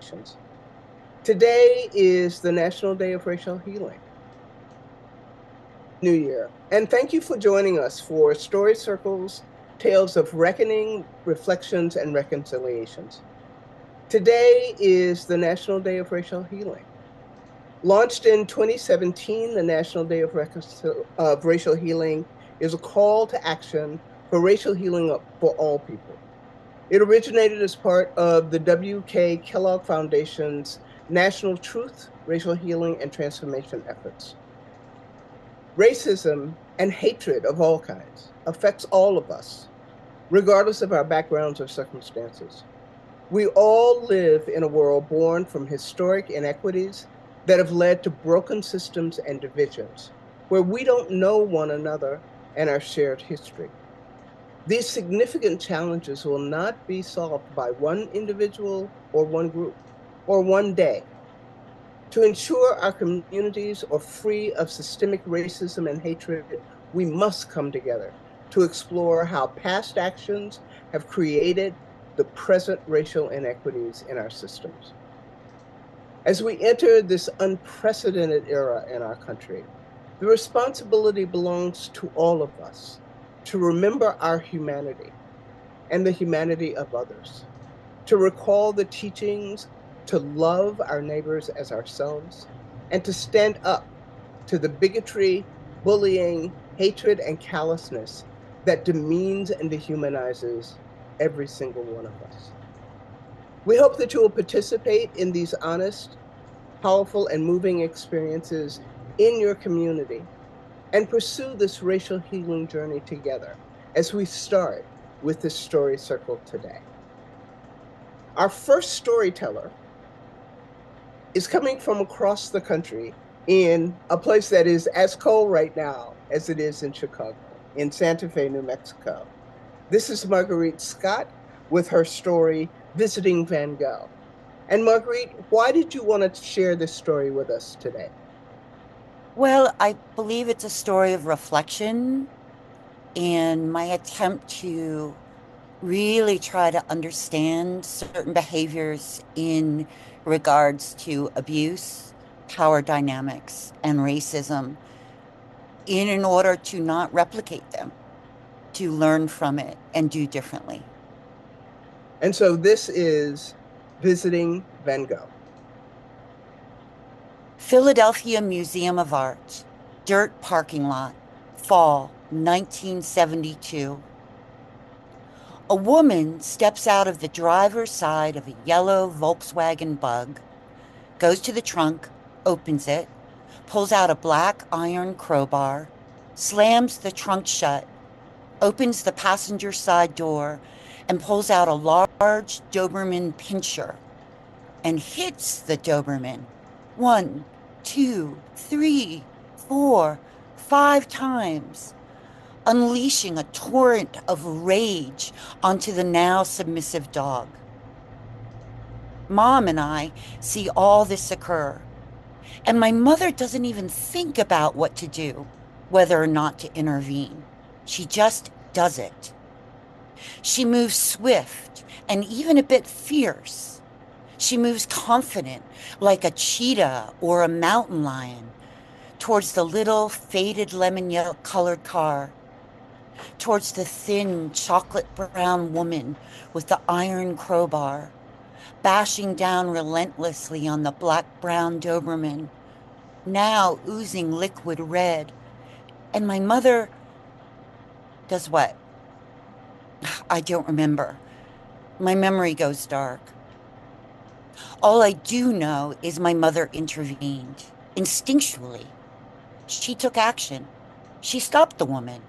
Constellations. Today is the National Day of Racial Healing, New Year. And thank you for joining us for Story Circles, Tales of Reckoning, Reflections, and Reconciliations. Today is the National Day of Racial Healing. Launched in 2017, the National Day of Racial Healing is a call to action for racial healing for all people. It originated as part of the W.K. Kellogg Foundation's National Truth, Racial Healing, and Transformation efforts. Racism and hatred of all kinds affects all of us, regardless of our backgrounds or circumstances. We all live in a world born from historic inequities that have led to broken systems and divisions, where we don't know one another and our shared history. These significant challenges will not be solved by one individual or one group or one day. To ensure our communities are free of systemic racism and hatred, we must come together to explore how past actions have created the present racial inequities in our systems. As we enter this unprecedented era in our country, the responsibility belongs to all of us to remember our humanity and the humanity of others, to recall the teachings, to love our neighbors as ourselves, and to stand up to the bigotry, bullying, hatred, and callousness that demeans and dehumanizes every single one of us. We hope that you will participate in these honest, powerful, and moving experiences in your community and pursue this racial healing journey together as we start with this story circle today. Our first storyteller is coming from across the country in a place that is as cold right now as it is in Chicago, in Santa Fe, New Mexico. This is Marguerite Scott with her story, Visiting Van Gogh. And Marguerite, why did you want to share this story with us today? Well, I believe it's a story of reflection and my attempt to really try to understand certain behaviors in regards to abuse, power dynamics, and racism in order to not replicate them, to learn from it and do differently. And so this is Visiting Van Gogh. Philadelphia Museum of Art, dirt parking lot, fall 1972. A woman steps out of the driver's side of a yellow Volkswagen Bug, goes to the trunk, opens it, pulls out a black iron crowbar, slams the trunk shut, opens the passenger side door, and pulls out a large Doberman pinscher and hits the Doberman 1, 2, 3, 4, 5 times, unleashing a torrent of rage onto the now submissive dog. Mom and I see all this occur, and my mother doesn't even think about what to do, whether or not to intervene. She just does it. She moves swift and even a bit fierce. She moves confident, like a cheetah or a mountain lion, towards the little faded lemon yellow colored car, towards the thin chocolate brown woman with the iron crowbar, bashing down relentlessly on the black brown Doberman, now oozing liquid red. And my mother does what? I don't remember. My memory goes dark. All I do know is my mother intervened instinctually. She took action. She stopped the woman.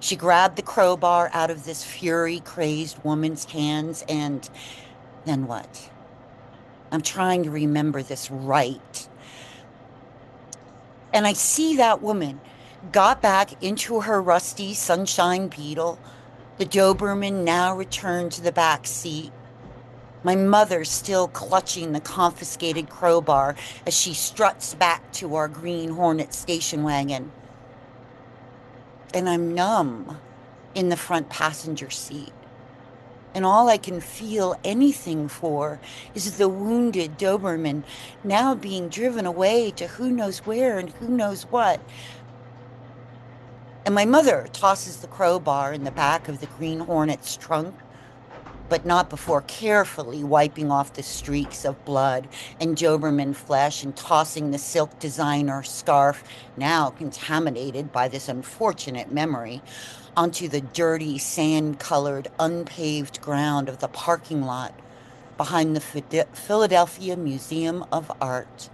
She grabbed the crowbar out of this fury crazed woman's hands, and then what? I'm trying to remember this right. And I see that woman got back into her rusty sunshine Beetle. The Doberman now returned to the back seat. My mother still clutching the confiscated crowbar as she struts back to our green Hornet station wagon. And I'm numb in the front passenger seat. And all I can feel anything for is the wounded Doberman now being driven away to who knows where and who knows what. And my mother tosses the crowbar in the back of the Green Hornet's trunk, but not before carefully wiping off the streaks of blood and Doberman flesh and tossing the silk designer scarf, now contaminated by this unfortunate memory, onto the dirty, sand-colored, unpaved ground of the parking lot behind the Philadelphia Museum of Art.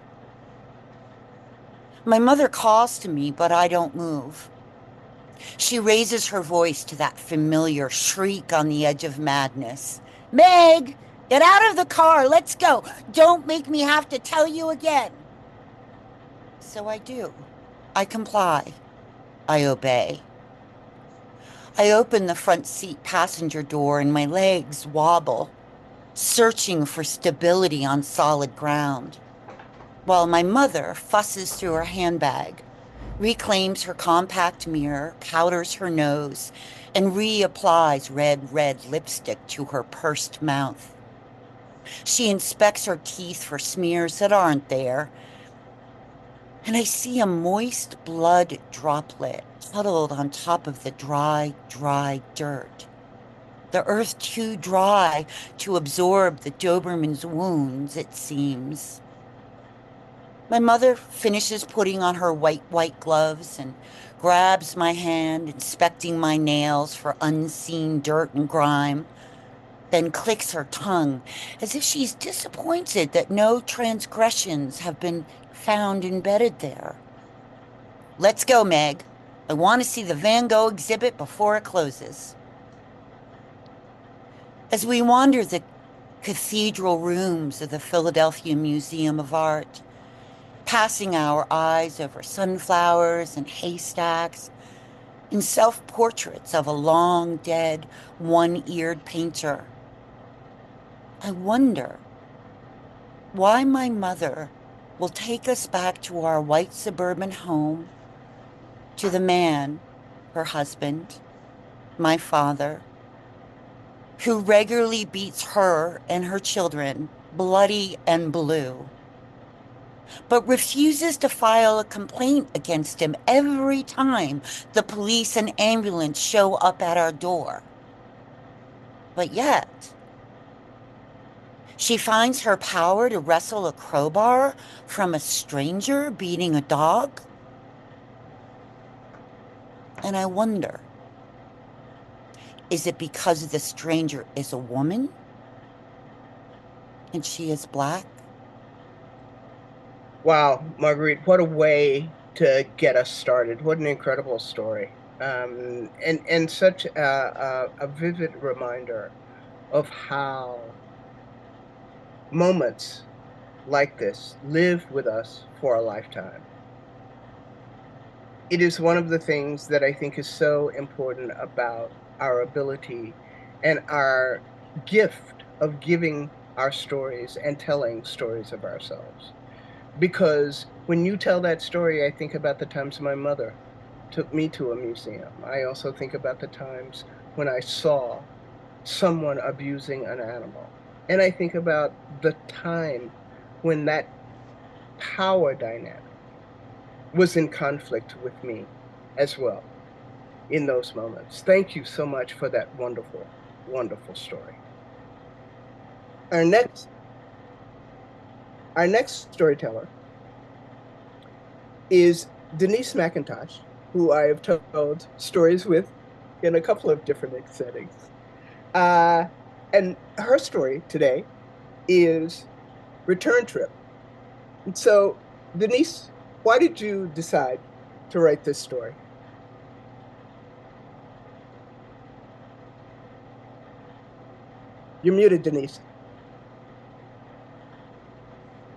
My mother calls to me, but I don't move. She raises her voice to that familiar shriek on the edge of madness. Meg, get out of the car. Let's go. Don't make me have to tell you again. So I do. I comply. I obey. I open the front seat passenger door and my legs wobble, searching for stability on solid ground, while my mother fusses through her handbag, reclaims her compact mirror, powders her nose, and reapplies red lipstick to her pursed mouth. She inspects her teeth for smears that aren't there, and I see a moist blood droplet huddled on top of the dry dirt. The earth too dry to absorb the Doberman's wounds, it seems. My mother finishes putting on her white gloves and grabs my hand, inspecting my nails for unseen dirt and grime, then clicks her tongue as if she's disappointed that no transgressions have been found embedded there. Let's go, Meg. I want to see the Van Gogh exhibit before it closes. As we wander the cathedral rooms of the Philadelphia Museum of Art, passing our eyes over sunflowers and haystacks, and self-portraits of a long-dead, one-eared painter, I wonder why my mother will take us back to our white suburban home, to the man, her husband, my father, who regularly beats her and her children bloody and blue, but refuses to file a complaint against him every time the police and ambulance show up at our door. But yet, she finds her power to wrestle a crowbar from a stranger beating a dog. And I wonder, is it because the stranger is a woman and she is Black? Wow, Marguerite, what a way to get us started. What an incredible story. And such a vivid reminder of how moments like this live with us for a lifetime. It is one of the things that I think is so important about our ability and our gift of giving our stories and telling stories of ourselves. Because when you tell that story, I think about the times my mother took me to a museum. I also think about the times when I saw someone abusing an animal. And I think about the time when that power dynamic was in conflict with me as well in those moments. Thank you so much for that wonderful, wonderful story. Our next storyteller is Denise McIntosh, who I have told stories with in a couple of different settings. And her story today is Return Trip. And so, Denise, why did you decide to write this story? You're muted, Denise.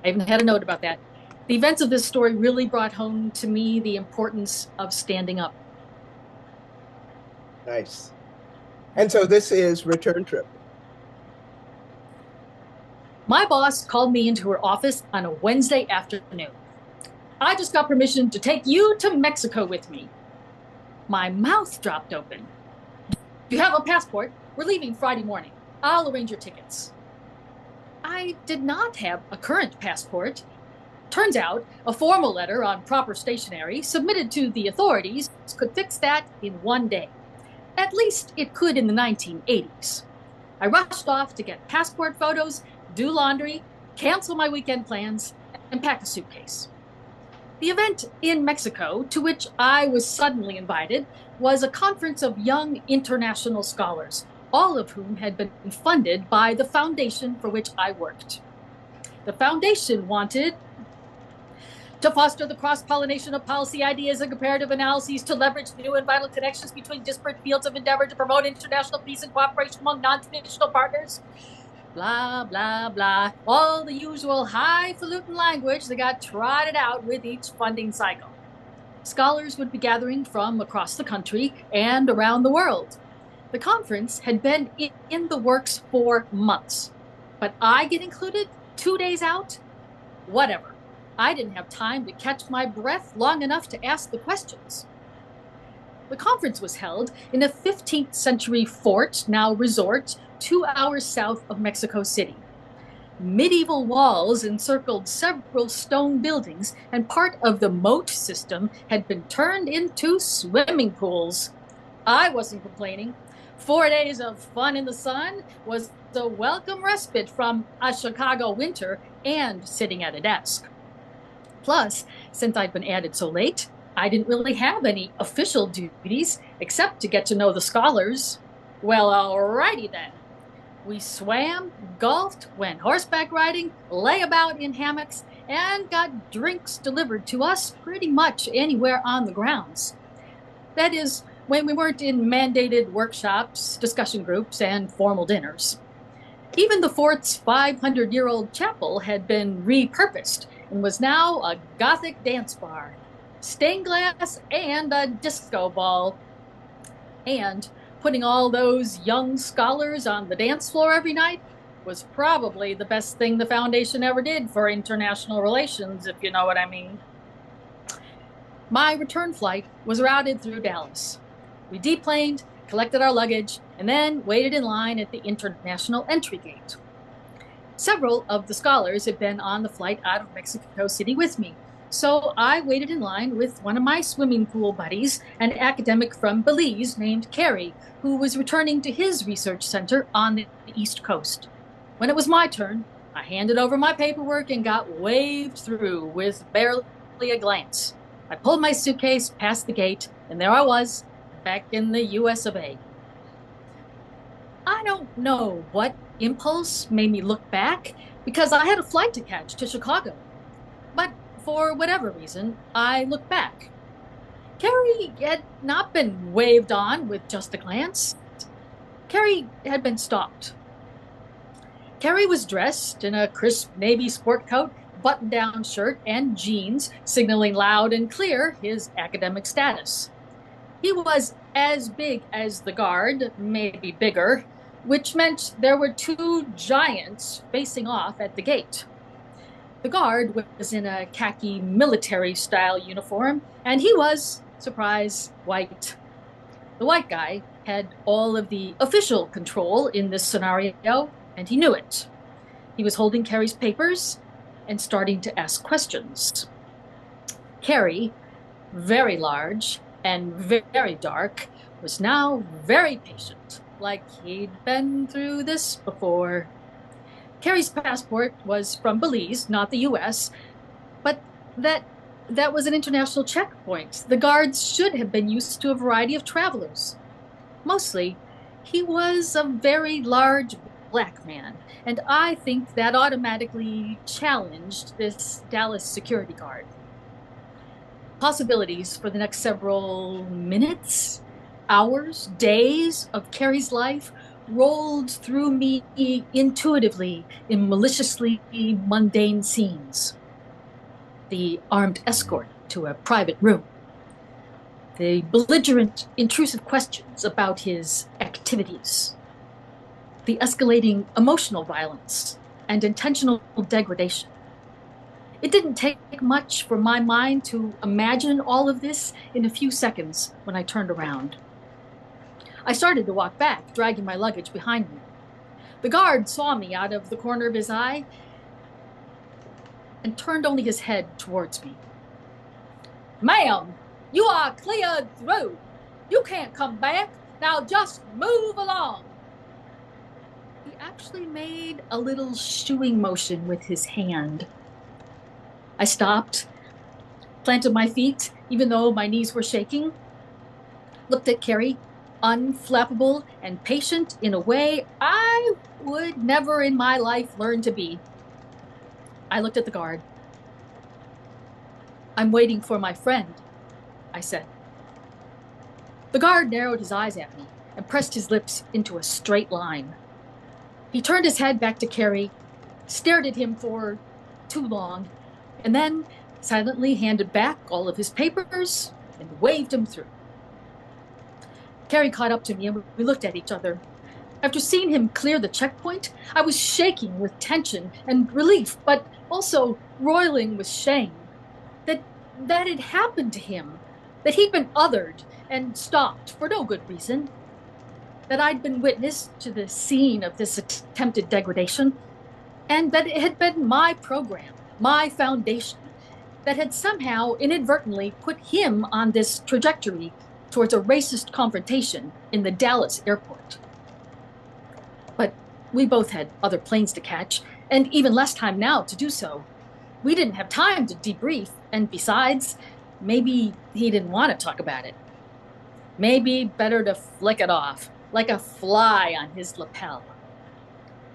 I even had a note about that. The events of this story really brought home to me the importance of standing up. Nice. And so this is Return Trip. My boss called me into her office on a Wednesday afternoon. I just got permission to take you to Mexico with me. My mouth dropped open. You have a passport. We're leaving Friday morning. I'll arrange your tickets. I did not have a current passport. Turns out a formal letter on proper stationery submitted to the authorities could fix that in one day. At least it could in the 1980s. I rushed off to get passport photos, do laundry, cancel my weekend plans, and pack a suitcase. The event in Mexico, to which I was suddenly invited, was a conference of young international scholars, all of whom had been funded by the foundation for which I worked. The foundation wanted to foster the cross-pollination of policy ideas and comparative analyses, to leverage new and vital connections between disparate fields of endeavor, to promote international peace and cooperation among non-traditional partners. Blah, blah, blah. All the usual highfalutin language that got trotted out with each funding cycle. Scholars would be gathering from across the country and around the world. The conference had been in the works for months. But I get included 2 days out? Whatever. I didn't have time to catch my breath long enough to ask the questions. The conference was held in a 15th century fort, now resort, 2 hours south of Mexico City. Medieval walls encircled several stone buildings, and part of the moat system had been turned into swimming pools. I wasn't complaining. 4 days of fun in the sun was a welcome respite from a Chicago winter and sitting at a desk. Plus, since I'd been added so late, I didn't really have any official duties except to get to know the scholars. Well, alrighty then. We swam, golfed, went horseback riding, lay about in hammocks, and got drinks delivered to us pretty much anywhere on the grounds. That is, when we weren't in mandated workshops, discussion groups, and formal dinners. Even the fort's 500-year-old chapel had been repurposed and was now a Gothic dance bar, stained glass, and a disco ball. And putting all those young scholars on the dance floor every night was probably the best thing the foundation ever did for international relations, if you know what I mean. My return flight was routed through Dallas. We deplaned, collected our luggage, and then waited in line at the international entry gate. Several of the scholars had been on the flight out of Mexico City with me, so I waited in line with one of my swimming pool buddies, an academic from Belize named Kerry, who was returning to his research center on the East Coast. When it was my turn, I handed over my paperwork and got waved through with barely a glance. I pulled my suitcase past the gate, and there I was, back in the US of A. I don't know what impulse made me look back, because I had a flight to catch to Chicago. But for whatever reason, I looked back. Kerry had not been waved on with just a glance. Kerry had been stopped. Kerry was dressed in a crisp navy sport coat, button-down shirt, and jeans, signaling loud and clear his academic status. He was as big as the guard, maybe bigger, which meant there were 2 giants facing off at the gate. The guard was in a khaki military-style uniform, and he was, surprise, white. The white guy had all of the official control in this scenario, and he knew it. He was holding Kerry's papers and starting to ask questions. Kerry, very large and very dark, was now very patient, like he'd been through this before. Kerry's passport was from Belize, not the US, but that was an international checkpoint. The guards should have been used to a variety of travelers. Mostly, he was a very large black man, and I think that automatically challenged this Dallas security guard. Possibilities for the next several minutes, hours, days of Kerry's life rolled through me intuitively in maliciously mundane scenes. The armed escort to a private room. The belligerent, intrusive questions about his activities. The escalating emotional violence and intentional degradation. It didn't take much for my mind to imagine all of this in a few seconds when I turned around. I started to walk back, dragging my luggage behind me. The guard saw me out of the corner of his eye and turned only his head towards me. "Ma'am, you are cleared through. You can't come back. Now just move along." He actually made a little shooing motion with his hand. I stopped, planted my feet, even though my knees were shaking, looked at Carrie, unflappable and patient in a way I would never in my life learn to be. I looked at the guard. "I'm waiting for my friend," I said. The guard narrowed his eyes at me and pressed his lips into a straight line. He turned his head back to Carrie, stared at him for too long, and then silently handed back all of his papers and waved him through. Carrie caught up to me and we looked at each other. After seeing him clear the checkpoint, I was shaking with tension and relief, but also roiling with shame. That had happened to him, that he'd been othered and stopped for no good reason, that I'd been witness to the scene of this attempted degradation, and that it had been my program, my foundation, that had somehow inadvertently put him on this trajectory towards a racist confrontation in the Dallas airport. But we both had other planes to catch, and even less time now to do so. We didn't have time to debrief, and besides, maybe he didn't want to talk about it. Maybe better to flick it off, like a fly on his lapel.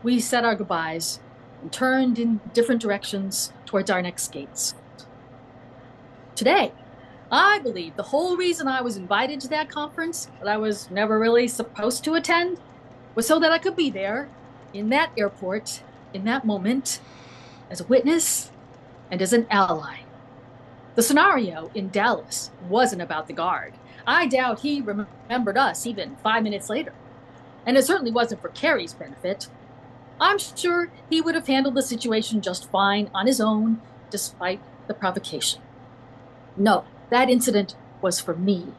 We said our goodbyes and turned in different directions towards our next gates. Today, I believe the whole reason I was invited to that conference that I was never really supposed to attend was so that I could be there, in that airport, in that moment, as a witness and as an ally. The scenario in Dallas wasn't about the guard. I doubt he remembered us even 5 minutes later. And it certainly wasn't for Carrie's benefit. I'm sure he would have handled the situation just fine on his own, despite the provocation. No, that incident was for me.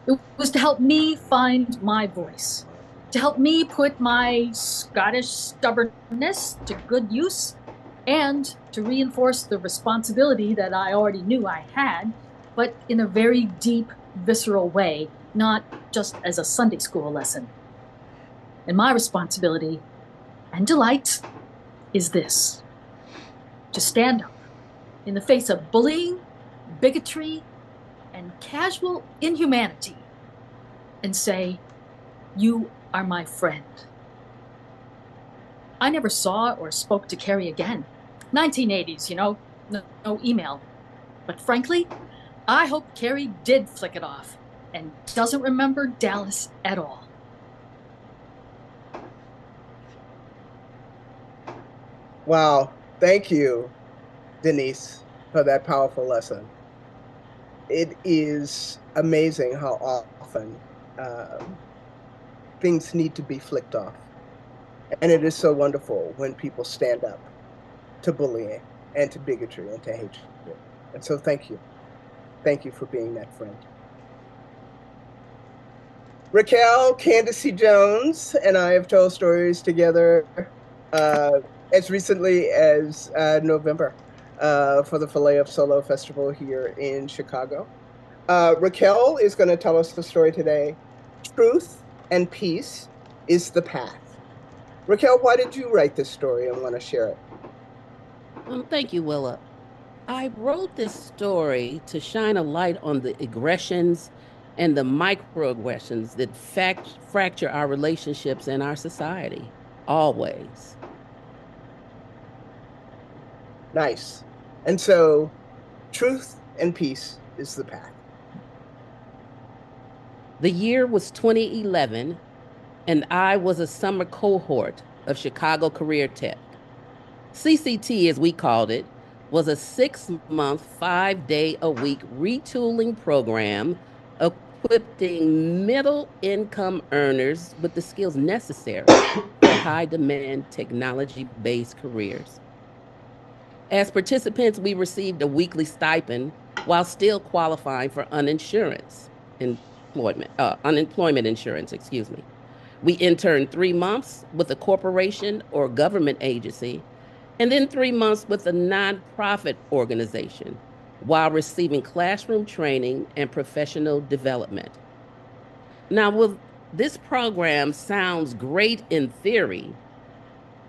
It was to help me find my voice, to help me put my Scottish stubbornness to good use, and to reinforce the responsibility that I already knew I had, but in a very deep, visceral way, not just as a Sunday school lesson. And my responsibility and delight is this: to stand up in the face of bullying, bigotry, and casual inhumanity and say, "You are my friend." I never saw or spoke to Carrie again. 1980s, no email. But frankly, I hope Carrie did flick it off and doesn't remember Dallas at all. Wow. Thank you, Denise, for that powerful lesson. It is amazing how often things need to be flicked off. And it is so wonderful when people stand up to bullying and to bigotry and to hatred. And so thank you. Thank you for being that friend. Raquel Candace Jones and I have told stories together as recently as November for the Filet of Solo Festival here in Chicago. Raquel is going to tell us the story today. Truth and Peace is the Path. Raquel, why did you write this story and want to share it? Thank you, Willa. I wrote this story to shine a light on the aggressions and the microaggressions that fracture our relationships and our society, always. Nice. And so, truth and peace is the path. The year was 2011, and I was a summer cohort of Chicago Career Tech. CCT, as we called it, was a 6-month, 5-day-a-week retooling program equipping middle-income earners with the skills necessary for high-demand technology-based careers. As participants, we received a weekly stipend while still qualifying for unemployment insurance, We interned 3 months with a corporation or government agency, and then 3 months with a nonprofit organization while receiving classroom training and professional development. Now, while this program sounds great in theory,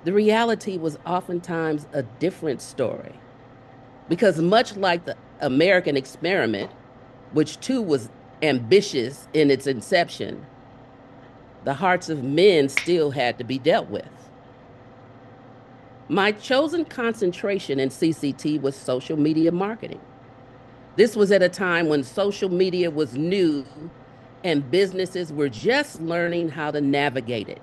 the reality was oftentimes a different story. Because much like the American experiment, which too was ambitious in its inception, the hearts of men still had to be dealt with. My chosen concentration in CCT was social media marketing. This was at a time when social media was new and businesses were just learning how to navigate it.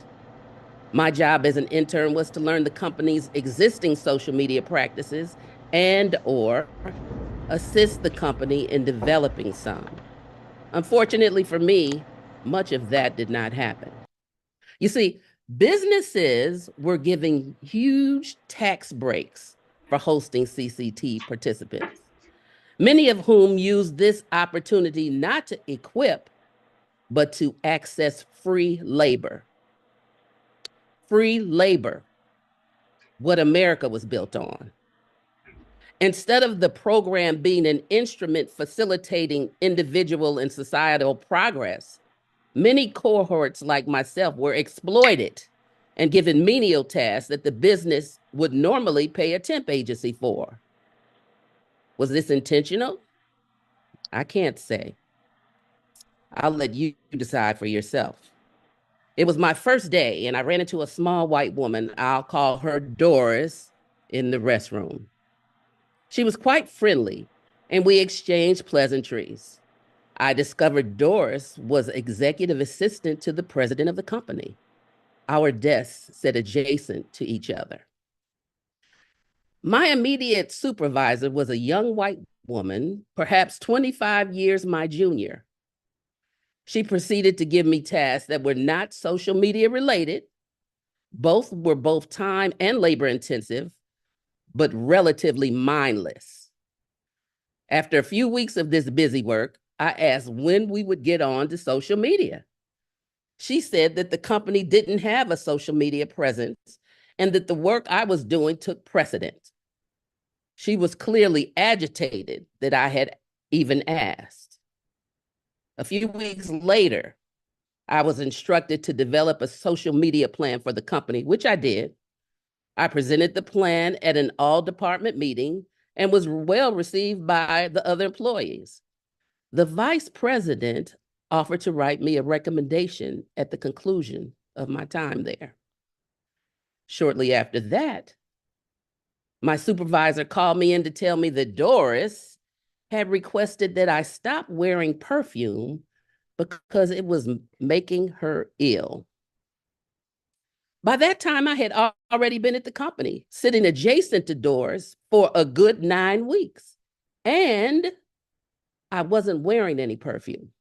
My job as an intern was to learn the company's existing social media practices and/or assist the company in developing some. Unfortunately for me, much of that did not happen. You see, businesses were giving huge tax breaks for hosting CCT participants, many of whom used this opportunity not to equip, but to access free labor. Free labor, what America was built on. Instead of the program being an instrument facilitating individual and societal progress, many cohorts like myself were exploited and given menial tasks that the business would normally pay a temp agency for. Was this intentional? I can't say. I'll let you decide for yourself. It was my first day, and I ran into a small white woman, I'll call her Doris, in the restroom. She was quite friendly, and we exchanged pleasantries. I discovered Doris was executive assistant to the president of the company. Our desks sat adjacent to each other. My immediate supervisor was a young white woman, perhaps 25 years my junior. She proceeded to give me tasks that were not social media related. Both were both time and labor intensive, but relatively mindless. After a few weeks of this busy work, I asked when we would get on to social media. She said that the company didn't have a social media presence and that the work I was doing took precedence. She was clearly agitated that I had even asked. A few weeks later, I was instructed to develop a social media plan for the company, which I did. I presented the plan at an all-department meeting and was well received by the other employees. The vice president offered to write me a recommendation at the conclusion of my time there. Shortly after that, my supervisor called me in to tell me that Doris had requested that I stop wearing perfume because it was making her ill. By that time, I had already been at the company, sitting adjacent to Doris for a good 9 weeks, and I wasn't wearing any perfume.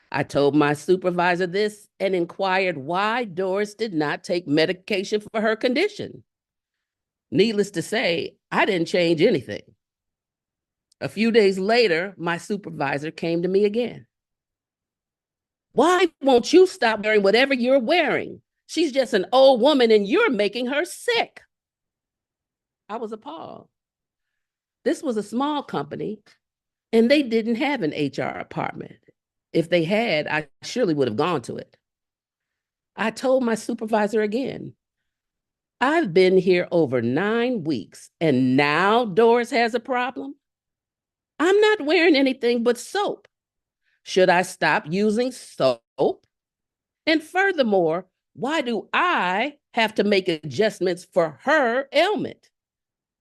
I told my supervisor this and inquired why Doris did not take medication for her condition. Needless to say, I didn't change anything. A few days later, my supervisor came to me again. Why won't you stop wearing whatever you're wearing? She's just an old woman and you're making her sick. I was appalled. This was a small company and they didn't have an HR department. If they had, I surely would have gone to it. I told my supervisor again, I've been here over 9 weeks and now Doris has a problem. I'm not wearing anything but soap. Should I stop using soap? And furthermore, why do I have to make adjustments for her ailment,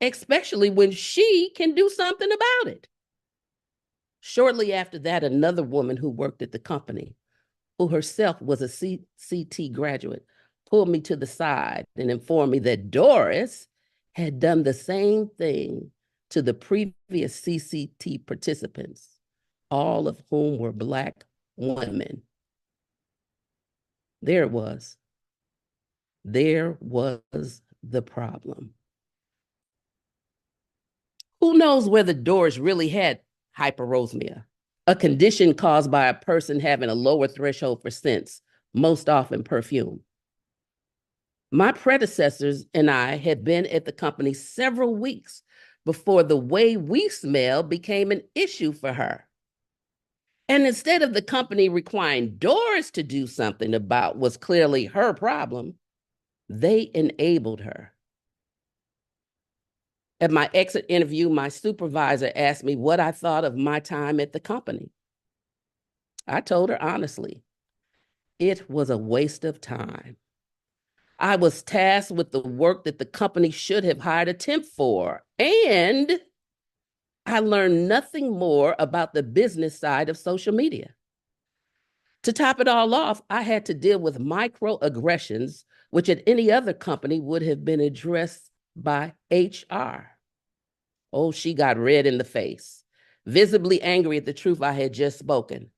especially when she can do something about it? Shortly after that, another woman who worked at the company, who herself was a CCT graduate, pulled me to the side and informed me that Doris had done the same thing to the previous CCT participants, all of whom were Black women. There it was. There was the problem. Who knows whether Doris really had hyperosmia, a condition caused by a person having a lower threshold for scents most often perfume. My predecessors and I had been at the company several weeks before the way we smell became an issue for her. And instead of the company requiring Doris to do something about what's clearly her problem, they enabled her. At my exit interview, my supervisor asked me what I thought of my time at the company. I told her honestly, it was a waste of time. I was tasked with the work that the company should have hired a temp for, and I learned nothing more about the business side of social media. To top it all off, I had to deal with microaggressions, which at any other company would have been addressed by HR. Oh, she got red in the face, visibly angry at the truth I had just spoken.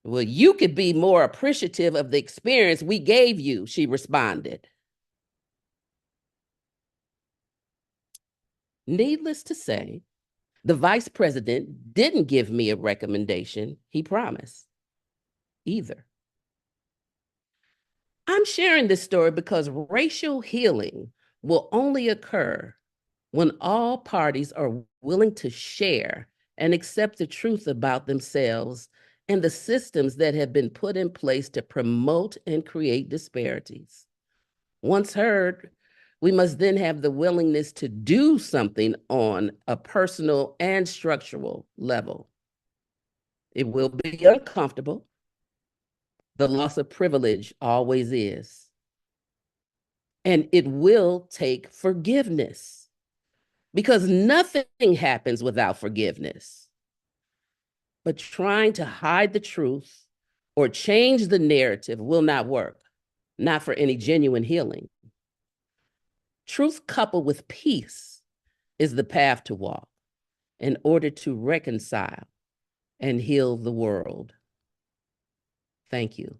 Well, you could be more appreciative of the experience we gave you, she responded. Needless to say, the vice president didn't give me a recommendation he promised either. I'm sharing this story because racial healing will only occur when all parties are willing to share and accept the truth about themselves and the systems that have been put in place to promote and create disparities. Once heard, we must then have the willingness to do something on a personal and structural level. It will be uncomfortable. The loss of privilege always is. And it will take forgiveness, because nothing happens without forgiveness. But trying to hide the truth or change the narrative will not work, not for any genuine healing. Truth coupled with peace is the path to walk in order to reconcile and heal the world. Thank you.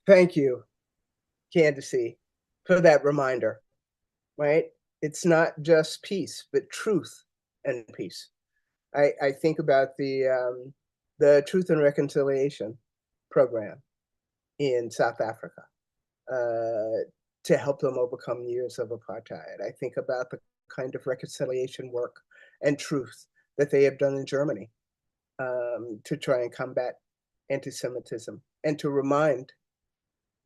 Thank you, Candace, for that reminder, right? It's not just peace, but truth and peace. I think about the Truth and Reconciliation program in South Africa to help them overcome years of apartheid. I think about the kind of reconciliation work and truth that they have done in Germany to try and combat anti-Semitism and to remind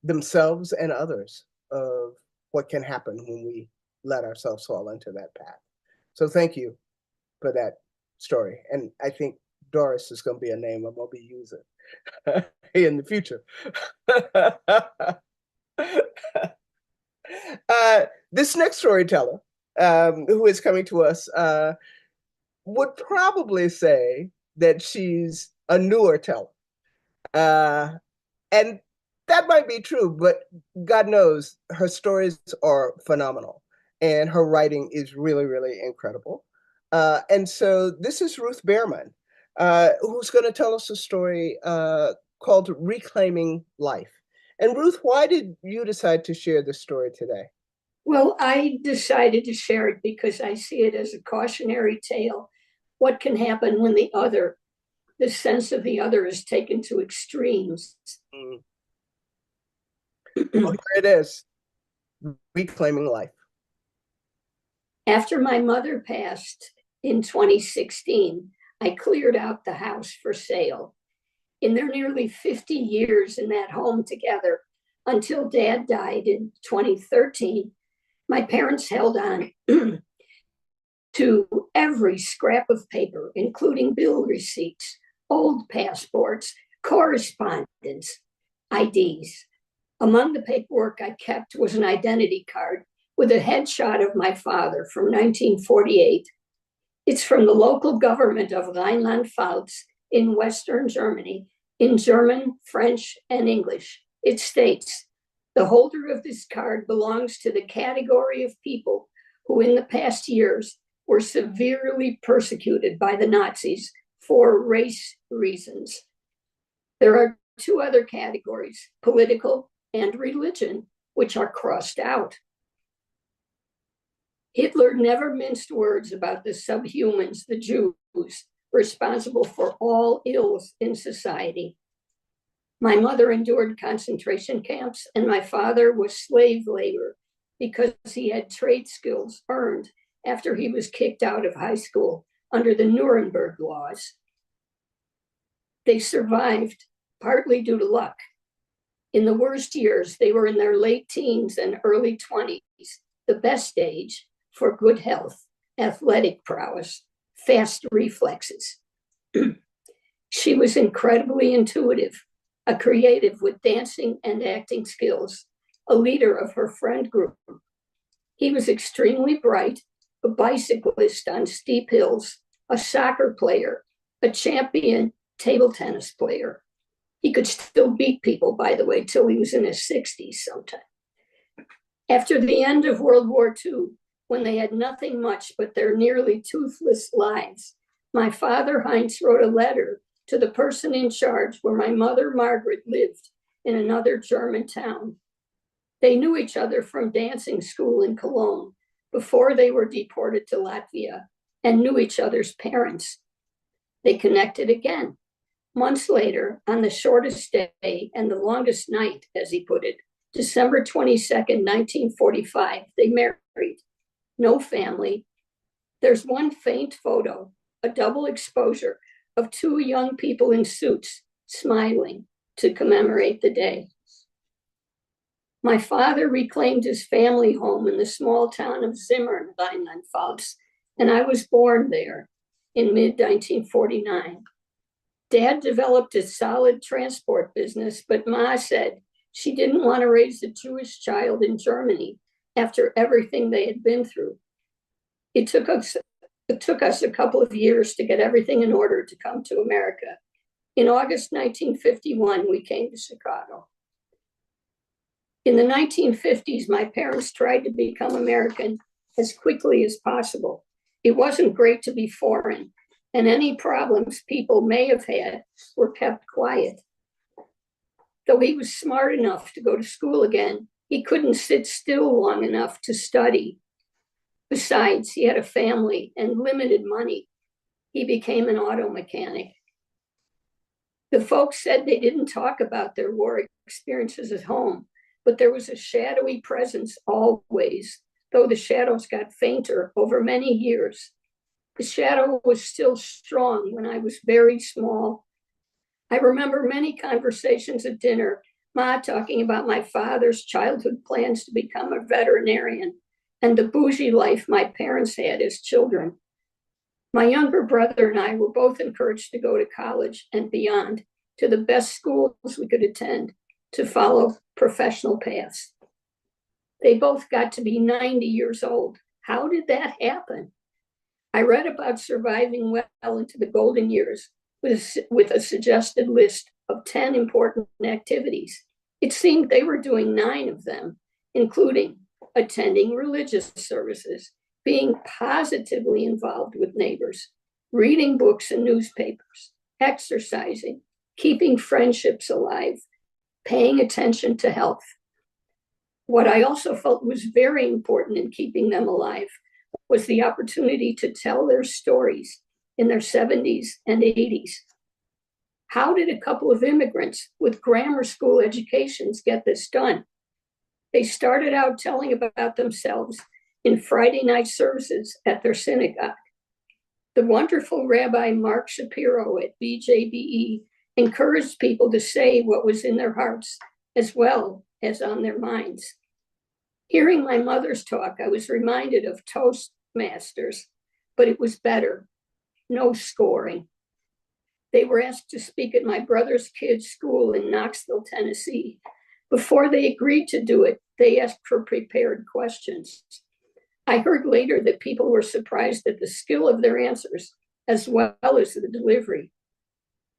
themselves and others of what can happen when we let ourselves fall into that path. So thank you for that story. And I think Doris is going to be a name I'm going to be using in the future. This next storyteller who is coming to us would probably say that she's a newer teller. And that might be true, but God knows her stories are phenomenal and her writing is really, really incredible. And so this is Ruth Bearman, who's going to tell us a story called Reclaiming Life. And Ruth, why did you decide to share this story today? Well, I decided to share it because I see it as a cautionary tale. What can happen when the sense of the other is taken to extremes? Well, here it is, Reclaiming Life. After my mother passed in 2016, I cleared out the house for sale. In their nearly 50 years in that home together, until Dad died in 2013, my parents held on to every scrap of paper, including bill receipts, old passports, correspondence, IDs. Among the paperwork I kept was an identity card with a headshot of my father from 1948. It's from the local government of Rheinland-Pfalz in Western Germany in German, French, and English. It states, the holder of this card belongs to the category of people who in the past years were severely persecuted by the Nazis for race reasons. There are two other categories, political and religion, which are crossed out. Hitler never minced words about the subhumans, the Jews, responsible for all ills in society. My mother endured concentration camps, and my father was slave labor because he had trade skills earned after he was kicked out of high school under the Nuremberg laws. They survived partly due to luck. In the worst years, they were in their late teens and early 20s, the best age for good health, athletic prowess, fast reflexes. She was incredibly intuitive, a creative with dancing and acting skills, a leader of her friend group. He was extremely bright, a bicyclist on steep hills, a soccer player, a champion table tennis player. He could still beat people, by the way, till he was in his 60s sometime. After the end of World War II, when they had nothing much but their nearly toothless lives, my father, Heinz, wrote a letter to the person in charge where my mother, Margaret, lived in another German town. They knew each other from dancing school in Cologne before they were deported to Latvia and knew each other's parents. They connected again. Months later, on the shortest day and the longest night, as he put it, December 22nd, 1945, they married. No family. There's one faint photo, a double exposure of two young people in suits smiling to commemorate the day. My father reclaimed his family home in the small town of Zimmern, Rheinland-Pfalz, and I was born there in mid-1949. Dad developed a solid transport business, but Ma said she didn't want to raise a Jewish child in Germany after everything they had been through. It took us a couple of years to get everything in order to come to America. In August 1951, we came to Chicago. In the 1950s, my parents tried to become American as quickly as possible. It wasn't great to be foreign, and any problems people may have had were kept quiet. Though he was smart enough to go to school again, he couldn't sit still long enough to study. Besides, he had a family and limited money. He became an auto mechanic. The folks said they didn't talk about their war experiences at home, but there was a shadowy presence always, though the shadows got fainter over many years. The shadow was still strong when I was very small. I remember many conversations at dinner, Ma talking about my father's childhood plans to become a veterinarian and the bougie life my parents had as children. My younger brother and I were both encouraged to go to college and beyond, to the best schools we could attend, to follow professional paths. They both got to be 90 years old. How did that happen? I read about surviving well into the golden years with a suggested list of 10 important activities. It seemed they were doing 9 of them, including attending religious services, being positively involved with neighbors, reading books and newspapers, exercising, keeping friendships alive, paying attention to health. What I also felt was very important in keeping them alive was the opportunity to tell their stories in their 70s and 80s. How did a couple of immigrants with grammar school educations get this done? They started out telling about themselves in Friday night services at their synagogue. The wonderful Rabbi Mark Shapiro at BJBE encouraged people to say what was in their hearts as well as on their minds. Hearing my mother's talk, I was reminded of Toastmasters, but it was better. No scoring. They were asked to speak at my brother's kids' school in Knoxville, Tennessee. Before they agreed to do it, they asked for prepared questions. I heard later that people were surprised at the skill of their answers as well as the delivery.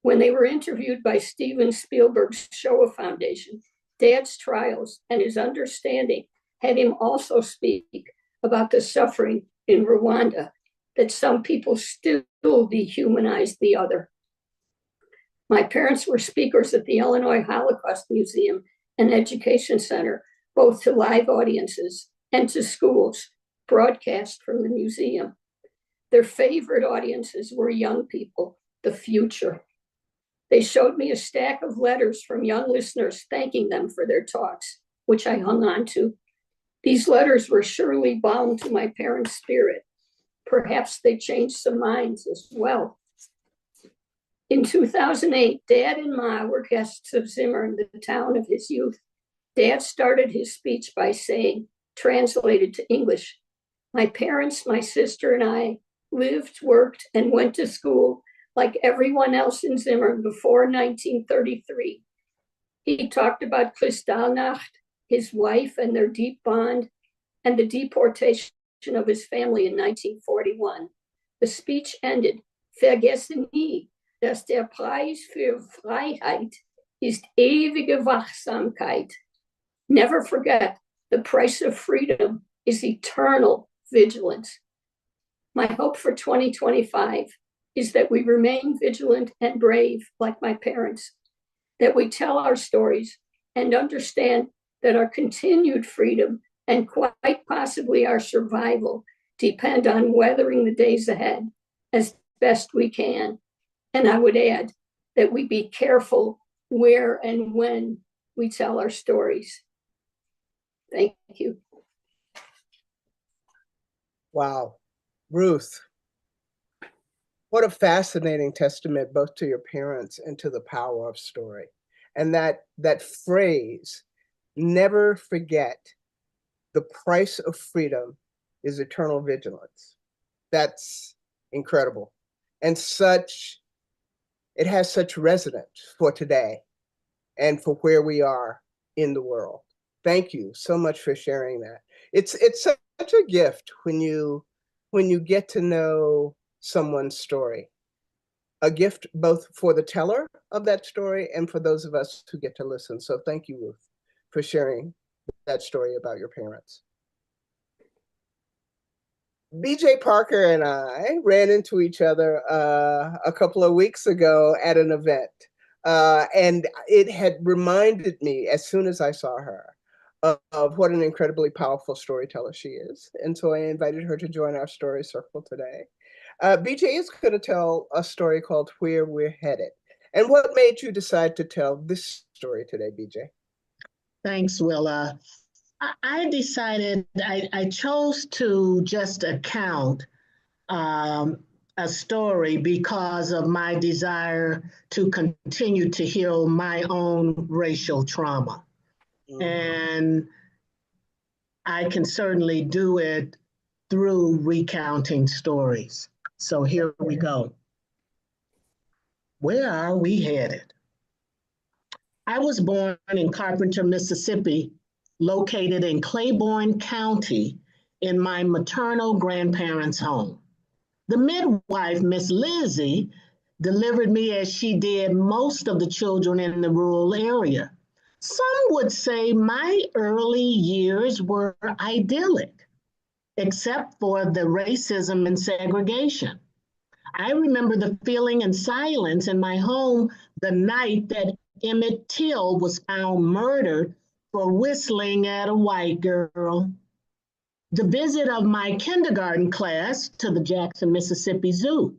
When they were interviewed by Steven Spielberg's Shoah Foundation, Dad's trials and his understanding had him also speak about the suffering in Rwanda, that some people still dehumanize the other. My parents were speakers at the Illinois Holocaust Museum and Education Center, both to live audiences and to schools, broadcast from the museum. Their favorite audiences were young people, the future. They showed me a stack of letters from young listeners thanking them for their talks, which I hung on to. These letters were surely bound to my parents' spirit. Perhaps they changed some minds as well. In 2008, Dad and Ma were guests of Zimmern, the town of his youth. Dad started his speech by saying, translated to English, "My parents, my sister, and I lived, worked, and went to school like everyone else in Zimmern before 1933. He talked about Kristallnacht, his wife and their deep bond, and the deportation of his family in 1941. The speech ended, "Vergessen nie, dass der Preis für Freiheit ist ewige Wachsamkeit." Never forget, the price of freedom is eternal vigilance. My hope for 2025 is that we remain vigilant and brave like my parents, that we tell our stories and understand that our continued freedom and quite possibly our survival depend on weathering the days ahead as best we can. And I would add that we be careful where and when we tell our stories. Thank you. Wow. Ruth, what a fascinating testament both to your parents and to the power of story. And that phrase, never forget, the price of freedom is eternal vigilance. That's incredible. And it has such resonance for today and for where we are in the world. Thank you so much for sharing that. It's such a gift when you get to know someone's story. A gift both for the teller of that story and for those of us who get to listen. So thank you, Ruth, for sharing that story about your parents. BJ Parker and I ran into each other a couple of weeks ago at an event. And it had reminded me as soon as I saw her of what an incredibly powerful storyteller she is. And so I invited her to join our story circle today. BJ is going to tell a story called Where We're Headed. And what made you decide to tell this story today, BJ? Thanks, Willa. I decided I chose to just account a story because of my desire to continue to heal my own racial trauma. Mm-hmm. And I can certainly do it through recounting stories. So here we go. Where are we headed? I was born in Carpenter, Mississippi, located in Claiborne County, in my maternal grandparents' home. The midwife, Miss Lizzie, delivered me as she did most of the children in the rural area. Some would say my early years were idyllic, except for the racism and segregation. I remember the feeling and silence in my home the night that Emmett Till was found murdered for whistling at a white girl. The visit of my kindergarten class to the Jackson, Mississippi Zoo.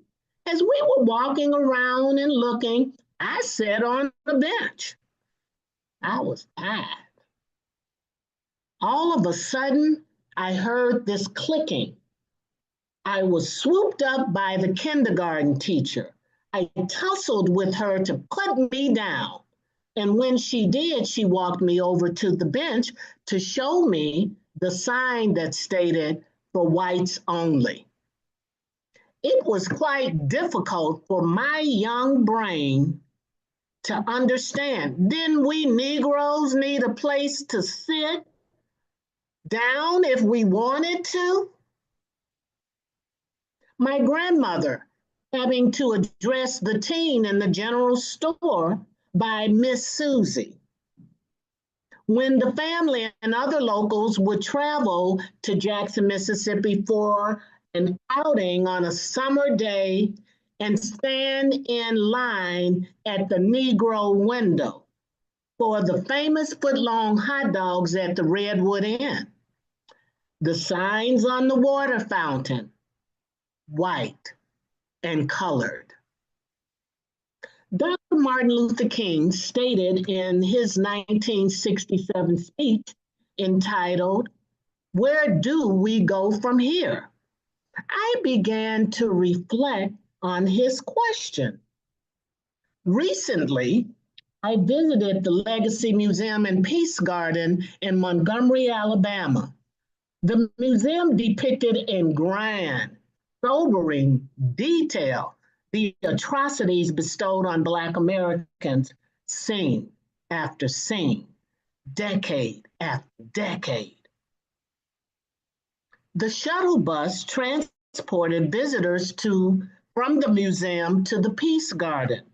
As we were walking around and looking, I sat on the bench. I was tired. All of a sudden, I heard this clicking. I was swooped up by the kindergarten teacher. I tussled with her to put me down. And when she did, she walked me over to the bench to show me the sign that stated "for whites only." It was quite difficult for my young brain to understand. Didn't we Negroes need a place to sit down if we wanted to? My grandmother having to address the teen in the general store by Miss Susie. When the family and other locals would travel to Jackson, Mississippi for an outing on a summer day and stand in line at the Negro window for the famous foot-long hot dogs at the Redwood Inn, the signs on the water fountain, white, and colored. Dr. Martin Luther King stated in his 1967 speech entitled, "Where do we go from here?" I began to reflect on his question. Recently, I visited the Legacy Museum and Peace Garden in Montgomery, Alabama. The museum depicted in grand, sobering detail the atrocities bestowed on Black Americans scene after scene, decade after decade. The shuttle bus transported visitors from the museum to the Peace Garden.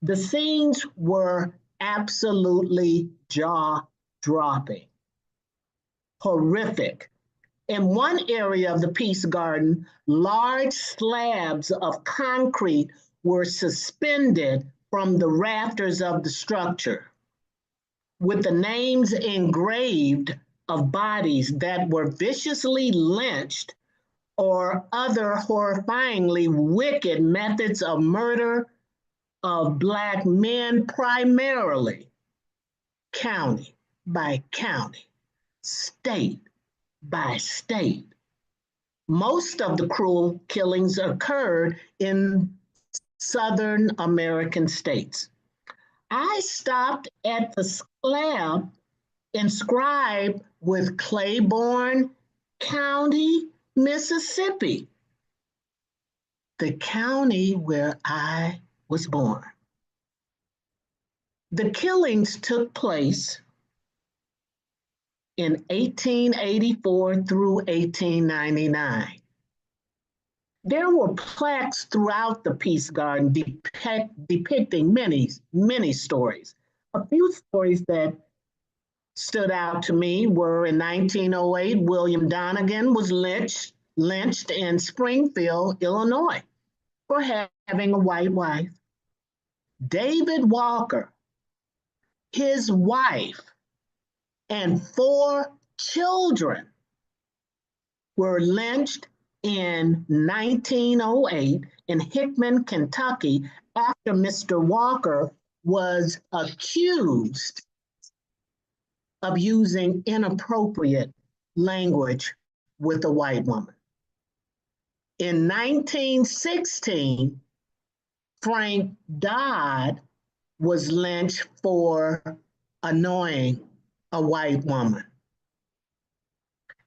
The scenes were absolutely jaw-dropping, horrific. In one area of the Peace Garden, large slabs of concrete were suspended from the rafters of the structure, with the names engraved of bodies that were viciously lynched or other horrifyingly wicked methods of murder of Black men, primarily county by county, state by state. Most of the cruel killings occurred in Southern American states. I stopped at the slab inscribed with Claiborne County, Mississippi, the county where I was born. The killings took place in 1884 through 1899. There were plaques throughout the Peace Garden depicting many stories. A few stories that stood out to me were in 1908, William Donegan was lynched in Springfield, Illinois, for having a white wife. David Walker, his wife, and 4 children were lynched in 1908 in Hickman, Kentucky, after Mr. Walker was accused of using inappropriate language with a white woman. In 1916, Frank Dodd was lynched for annoying a white woman.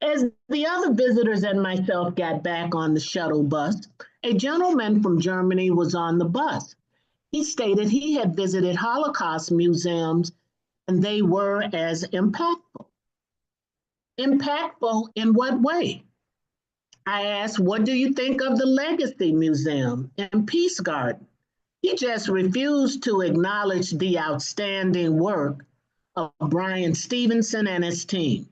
As the other visitors and myself got back on the shuttle bus, a gentleman from Germany was on the bus. He stated he had visited Holocaust museums and they were as impactful. Impactful in what way? I asked, what do you think of the Legacy Museum and Peace Garden? He just refused to acknowledge the outstanding work of Brian Stevenson and his team.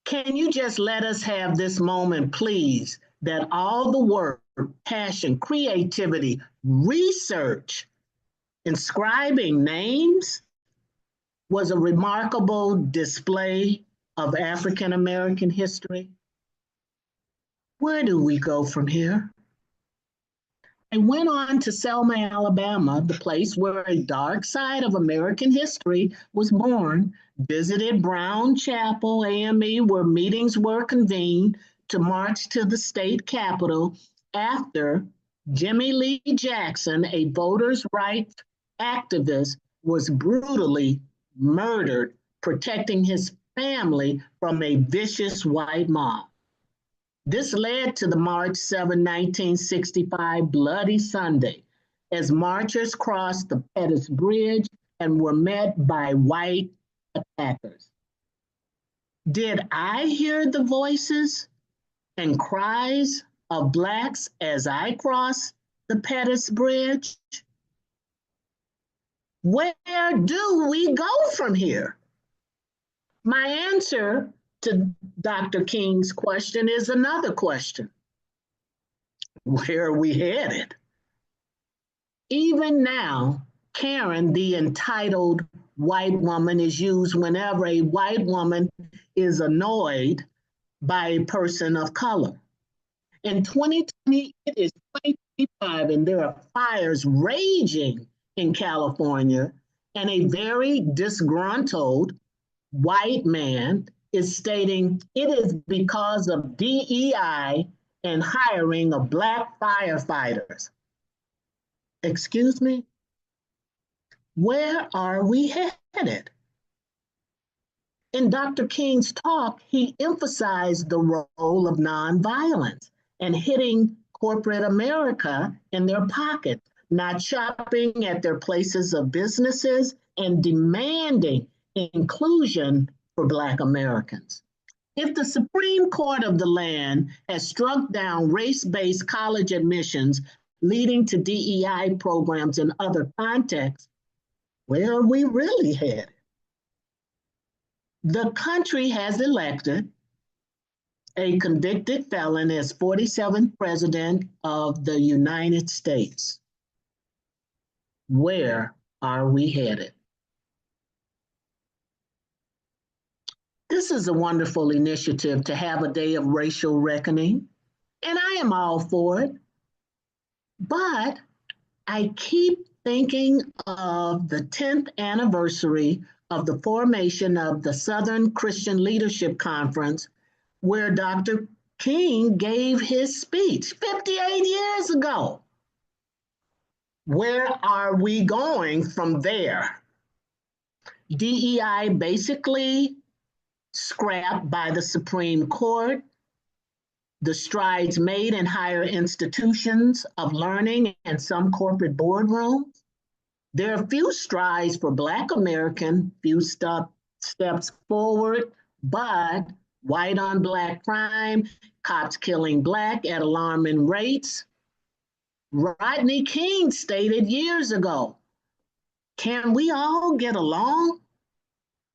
Can you just let us have this moment, please, that all the work, passion, creativity, research, inscribing names was a remarkable display of African American history? Where do we go from here? I went on to Selma, Alabama, the place where a dark side of American history was born, visited Brown Chapel AME, where meetings were convened to march to the state capitol after Jimmy Lee Jackson, a voters' rights activist, was brutally murdered, protecting his family from a vicious white mob. This led to the March 7, 1965 Bloody Sunday, as marchers crossed the Pettus Bridge and were met by white attackers. Did I hear the voices and cries of Blacks as I crossed the Pettus Bridge? Where do we go from here? My answer to Dr. King's question is another question. Where are we headed? Even now, Karen, the entitled white woman, is used whenever a white woman is annoyed by a person of color. In 2020, it is 2025, and there are fires raging in California, and a very disgruntled white man is stating it is because of DEI and hiring of Black firefighters. Excuse me? Where are we headed? In Dr. King's talk, he emphasized the role of nonviolence and hitting corporate America in their pocket, not shopping at their places of businesses, and demanding inclusion for Black Americans. If the Supreme Court of the land has struck down race-based college admissions leading to DEI programs in other contexts, where are we really headed? The country has elected a convicted felon as 47th President of the United States. Where are we headed? This is a wonderful initiative to have a day of racial reckoning, and I am all for it. But I keep thinking of the 10th anniversary of the formation of the Southern Christian Leadership Conference, where Dr. King gave his speech 58 years ago. Where are we going from there? DEI basically scrapped by the Supreme Court, the strides made in higher institutions of learning and some corporate boardrooms. There are few strides for Black American, few steps forward, but white on Black crime, cops killing Black at alarming rates. Rodney King stated years ago, can we all get along?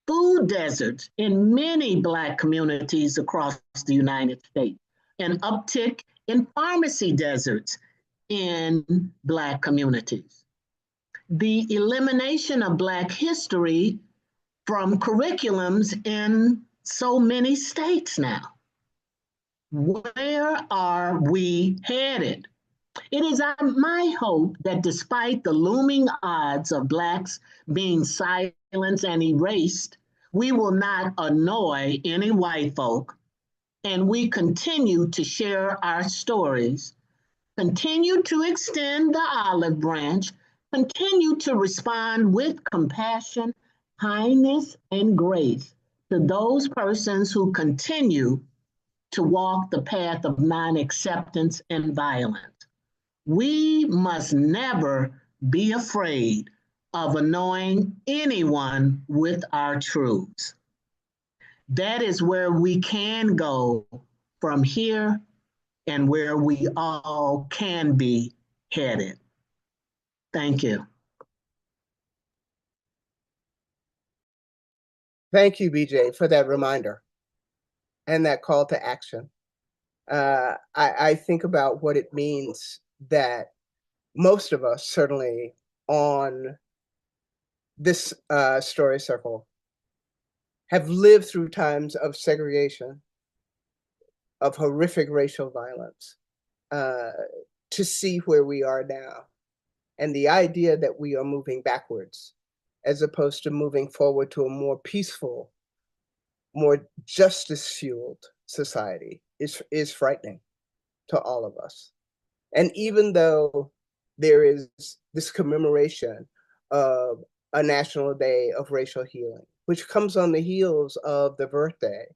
Food deserts in many Black communities across the United States, an uptick in pharmacy deserts in Black communities. The elimination of Black history from curriculums in so many states now. Where are we headed? It is my hope that despite the looming odds of Blacks being silenced and erased, we will not annoy any white folk, and we continue to share our stories, continue to extend the olive branch, continue to respond with compassion, kindness, and grace to those persons who continue to walk the path of non-acceptance and violence. We must never be afraid of annoying anyone with our truths. That is where we can go from here and where we all can be headed. Thank you. Thank you, BJ, for that reminder and that call to action. I think about what it means that most of us, certainly on this story circle, have lived through times of segregation, of horrific racial violence, to see where we are now. And the idea that we are moving backwards as opposed to moving forward to a more peaceful, more justice-fueled society is frightening to all of us. And even though there is this commemoration of a National Day of Racial Healing, which comes on the heels of the birthday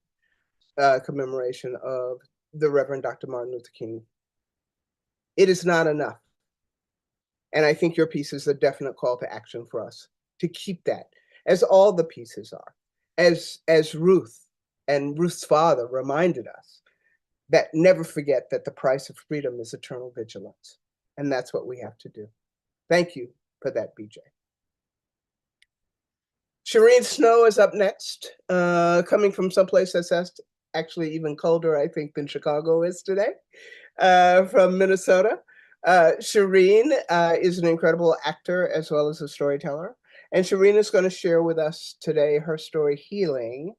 commemoration of the Reverend Dr. Martin Luther King, it is not enough. And I think your piece is a definite call to action for us to keep that, as all the pieces are. As Ruth and Ruth's father reminded us, that never forget that the price of freedom is eternal vigilance. And that's what we have to do. Thank you for that, BJ. Shireen Snow is up next, coming from someplace that's actually even colder, I think, than Chicago is today, from Minnesota. Shireen is an incredible actor as well as a storyteller. And Shireen is going to share with us today her story, Healing.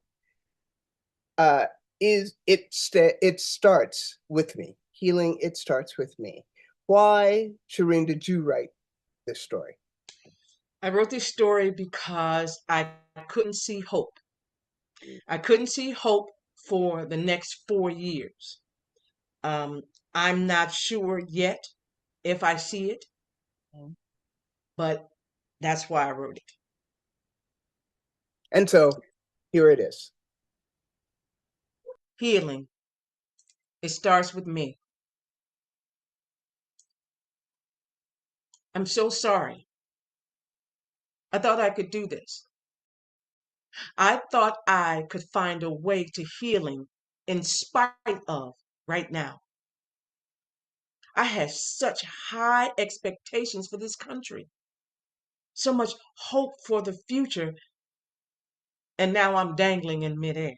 It starts with me. Healing, It Starts With Me. Why, Shireen, did you write this story? I wrote this story because I couldn't see hope. I couldn't see hope for the next 4 years. Um, I'm not sure yet if I see it, but that's why I wrote it. And so here it is. Healing. It starts with me. I'm so sorry. I thought I could do this. I thought I could find a way to healing in spite of right now. I had such high expectations for this country, so much hope for the future, and now I'm dangling in midair.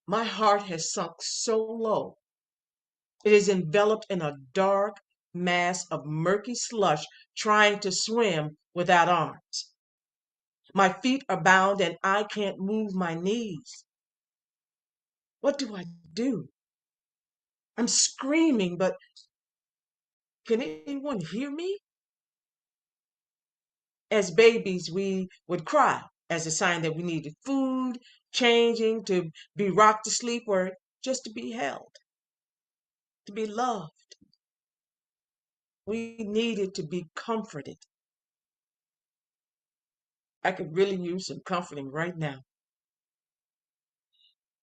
My heart has sunk so low. It is enveloped in a dark mass of murky slush trying to swim without arms. My feet are bound and I can't move my knees. What do I do? I'm screaming, but can anyone hear me? As babies, we would cry as a sign that we needed food, changing, to be rocked to sleep, or just to be held, to be loved. We needed to be comforted. I could really use some comforting right now.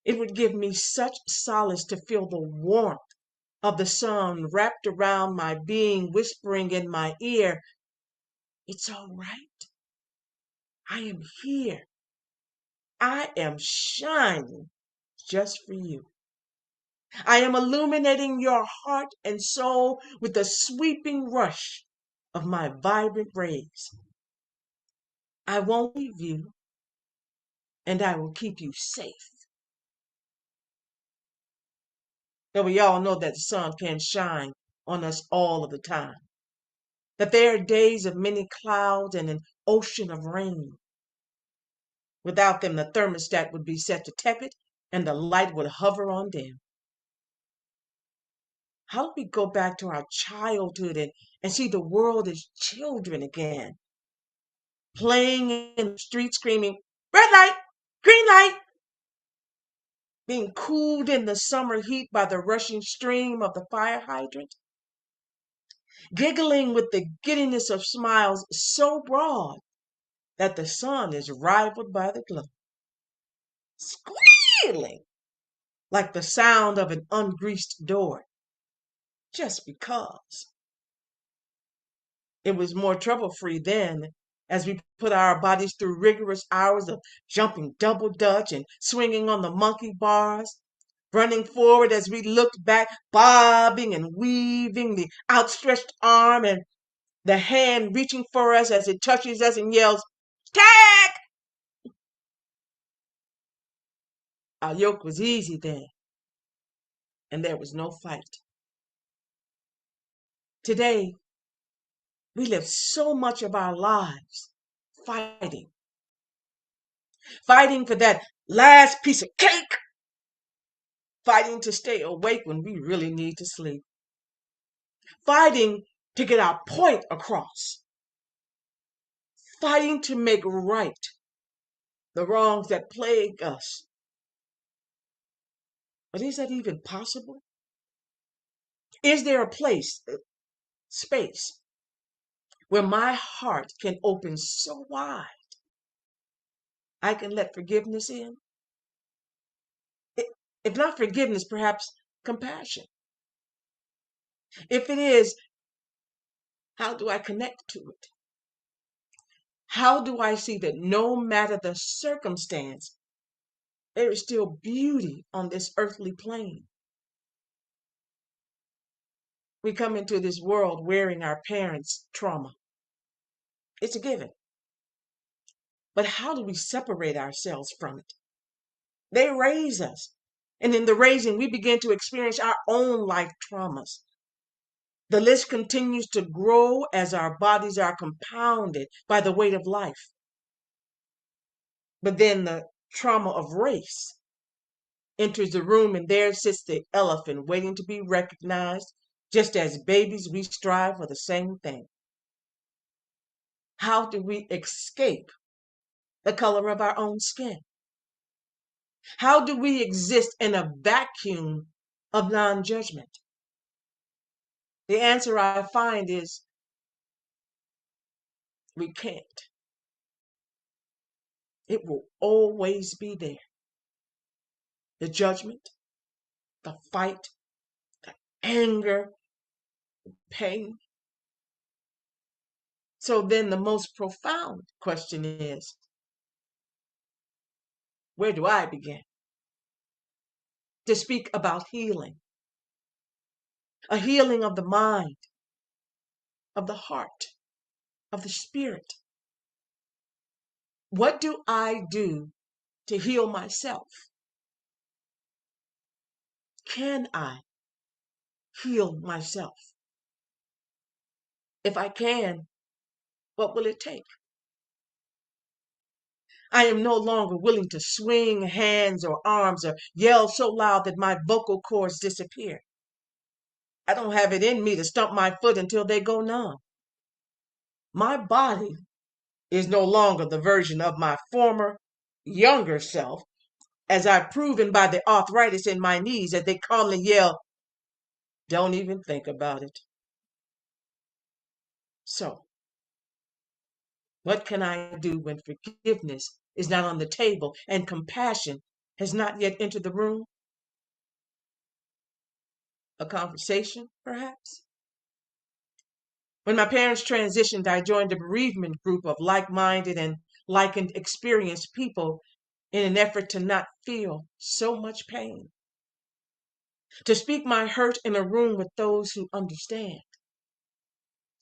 It would give me such solace to feel the warmth of the sun wrapped around my being, whispering in my ear, "It's all right. I am here. I am shining just for you. I am illuminating your heart and soul with the sweeping rush of my vibrant rays. I won't leave you, and I will keep you safe." But we all know that the sun can't shine on us all of the time, that there are days of many clouds and an ocean of rain. Without them, the thermostat would be set to tepid and the light would hover on dim. How do we go back to our childhood and see the world as children again, playing in the street, screaming, "Red light, green light," being cooled in the summer heat by the rushing stream of the fire hydrant, giggling with the giddiness of smiles so broad that the sun is rivaled by the glow, squealing like the sound of an ungreased door, just because. It was more trouble-free then, as we put our bodies through rigorous hours of jumping double dutch and swinging on the monkey bars, running forward as we looked back, bobbing and weaving, the outstretched arm and the hand reaching for us as it touches us and yells, "Tag!" Our yoke was easy then, and there was no fight. Today, we live so much of our lives fighting, fighting for that last piece of cake, fighting to stay awake when we really need to sleep, fighting to get our point across, fighting to make right the wrongs that plague us. But is that even possible? Is there a place, space, where my heart can open so wide I can let forgiveness in? If not forgiveness, perhaps compassion. If it is, how do I connect to it? How do I see that no matter the circumstance, there is still beauty on this earthly plane? We come into this world wearing our parents' trauma. It's a given. But how do we separate ourselves from it? They raise us. And in the raising, we begin to experience our own life traumas. The list continues to grow as our bodies are compounded by the weight of life. But then the trauma of race enters the room, and there sits the elephant waiting to be recognized. Just as babies, we strive for the same thing. How do we escape the color of our own skin? How do we exist in a vacuum of non-judgment? The answer I find is we can't. It will always be there. The judgment, the fight, the anger, pain. So then the most profound question is, where do I begin to speak about healing? A healing of the mind, of the heart, of the spirit. What do I do to heal myself? Can I heal myself? If I can, what will it take? I am no longer willing to swing hands or arms or yell so loud that my vocal cords disappear. I don't have it in me to stump my foot until they go numb. My body is no longer the version of my former, younger self, as I've proven by the arthritis in my knees as they calmly yell, "Don't even think about it." So, what can I do when forgiveness is not on the table and compassion has not yet entered the room? A conversation, perhaps? When my parents transitioned, I joined a bereavement group of like-minded and likened experienced people in an effort to not feel so much pain. To speak my hurt in a room with those who understand.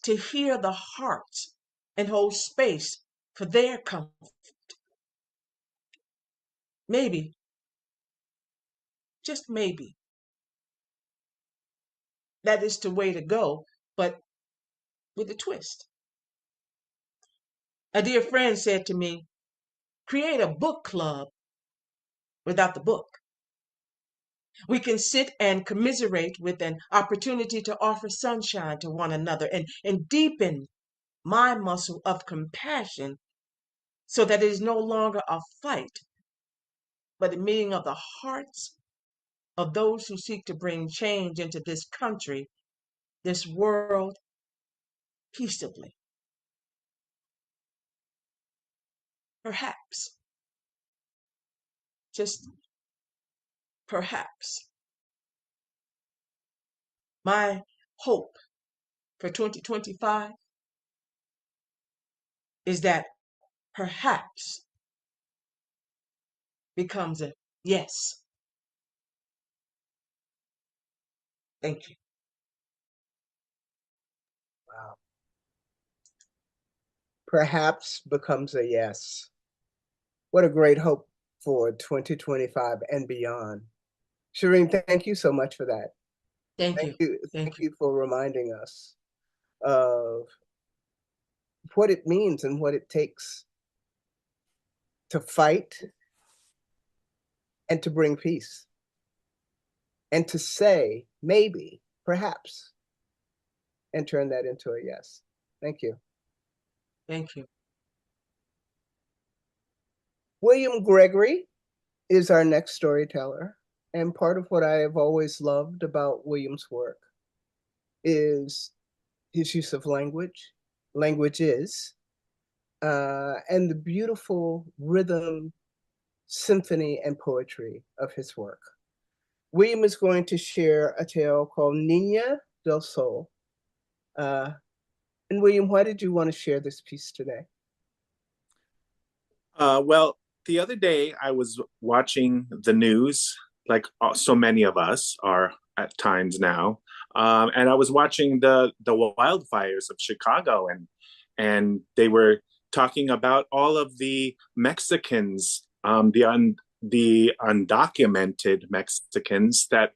To hear the hearts and hold space for their comfort. Maybe, just maybe, that is the way to go, but with a twist. A dear friend said to me, create a book club without the book. We can sit and commiserate with an opportunity to offer sunshine to one another and deepen my muscle of compassion so that it is no longer a fight, but a meeting of the hearts of those who seek to bring change into this country, this world, peaceably. Perhaps, just perhaps, my hope for 2025 is that perhaps becomes a yes. Thank you. Wow. Perhaps becomes a yes. What a great hope for 2025 and beyond. Shireen, thank you so much for that. Thank you. Thank you for reminding us of what it means and what it takes to fight and to bring peace and to say maybe, perhaps, and turn that into a yes. Thank you. Thank you. William Gregory is our next storyteller. And part of what I have always loved about William's work is his use of languages, and the beautiful rhythm, symphony, and poetry of his work. William is going to share a tale called Niña del Sol. And William, why did you want to share this piece today? Well, the other day I was watching the news, like so many of us are at times now, and I was watching the wildfires of Chicago, and they were talking about all of the Mexicans, the undocumented Mexicans that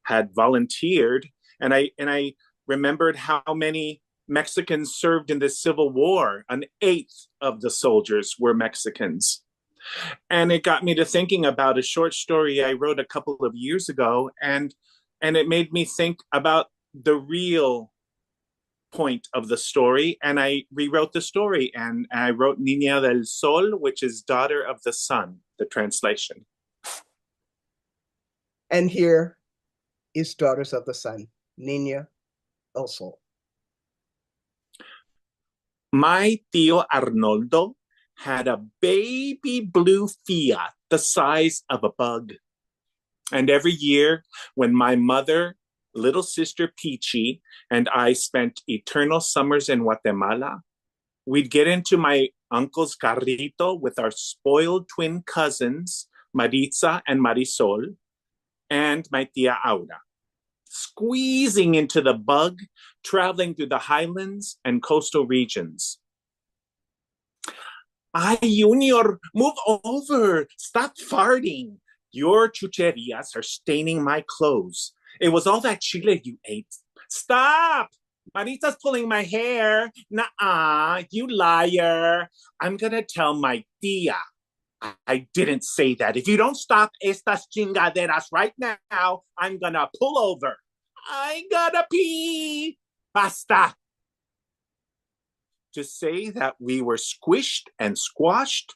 had volunteered, and I remembered how many Mexicans served in the Civil War. An eighth of the soldiers were Mexicans. And it got me to thinking about a short story I wrote a couple of years ago, and it made me think about the real point of the story. And I rewrote the story, and I wrote Niña del Sol, which is daughter of the sun, the translation. And here is Daughters of the Sun, Niña del Sol. My tío Arnoldo had a baby blue Fiat the size of a bug. And every year, when my mother, little sister Peachy, and I spent eternal summers in Guatemala, we'd get into my uncle's carrito with our spoiled twin cousins, Maritza and Marisol, and my tia Aura, squeezing into the bug, traveling through the highlands and coastal regions. Ay, Junior, move over. Stop farting. Your chucherias are staining my clothes. It was all that chile you ate. Stop! Marita's pulling my hair. Nuh-uh, you liar. I'm gonna tell my tia. I didn't say that. If you don't stop estas chingaderas right now, I'm gonna pull over. I gotta pee. Basta. To say that we were squished and squashed,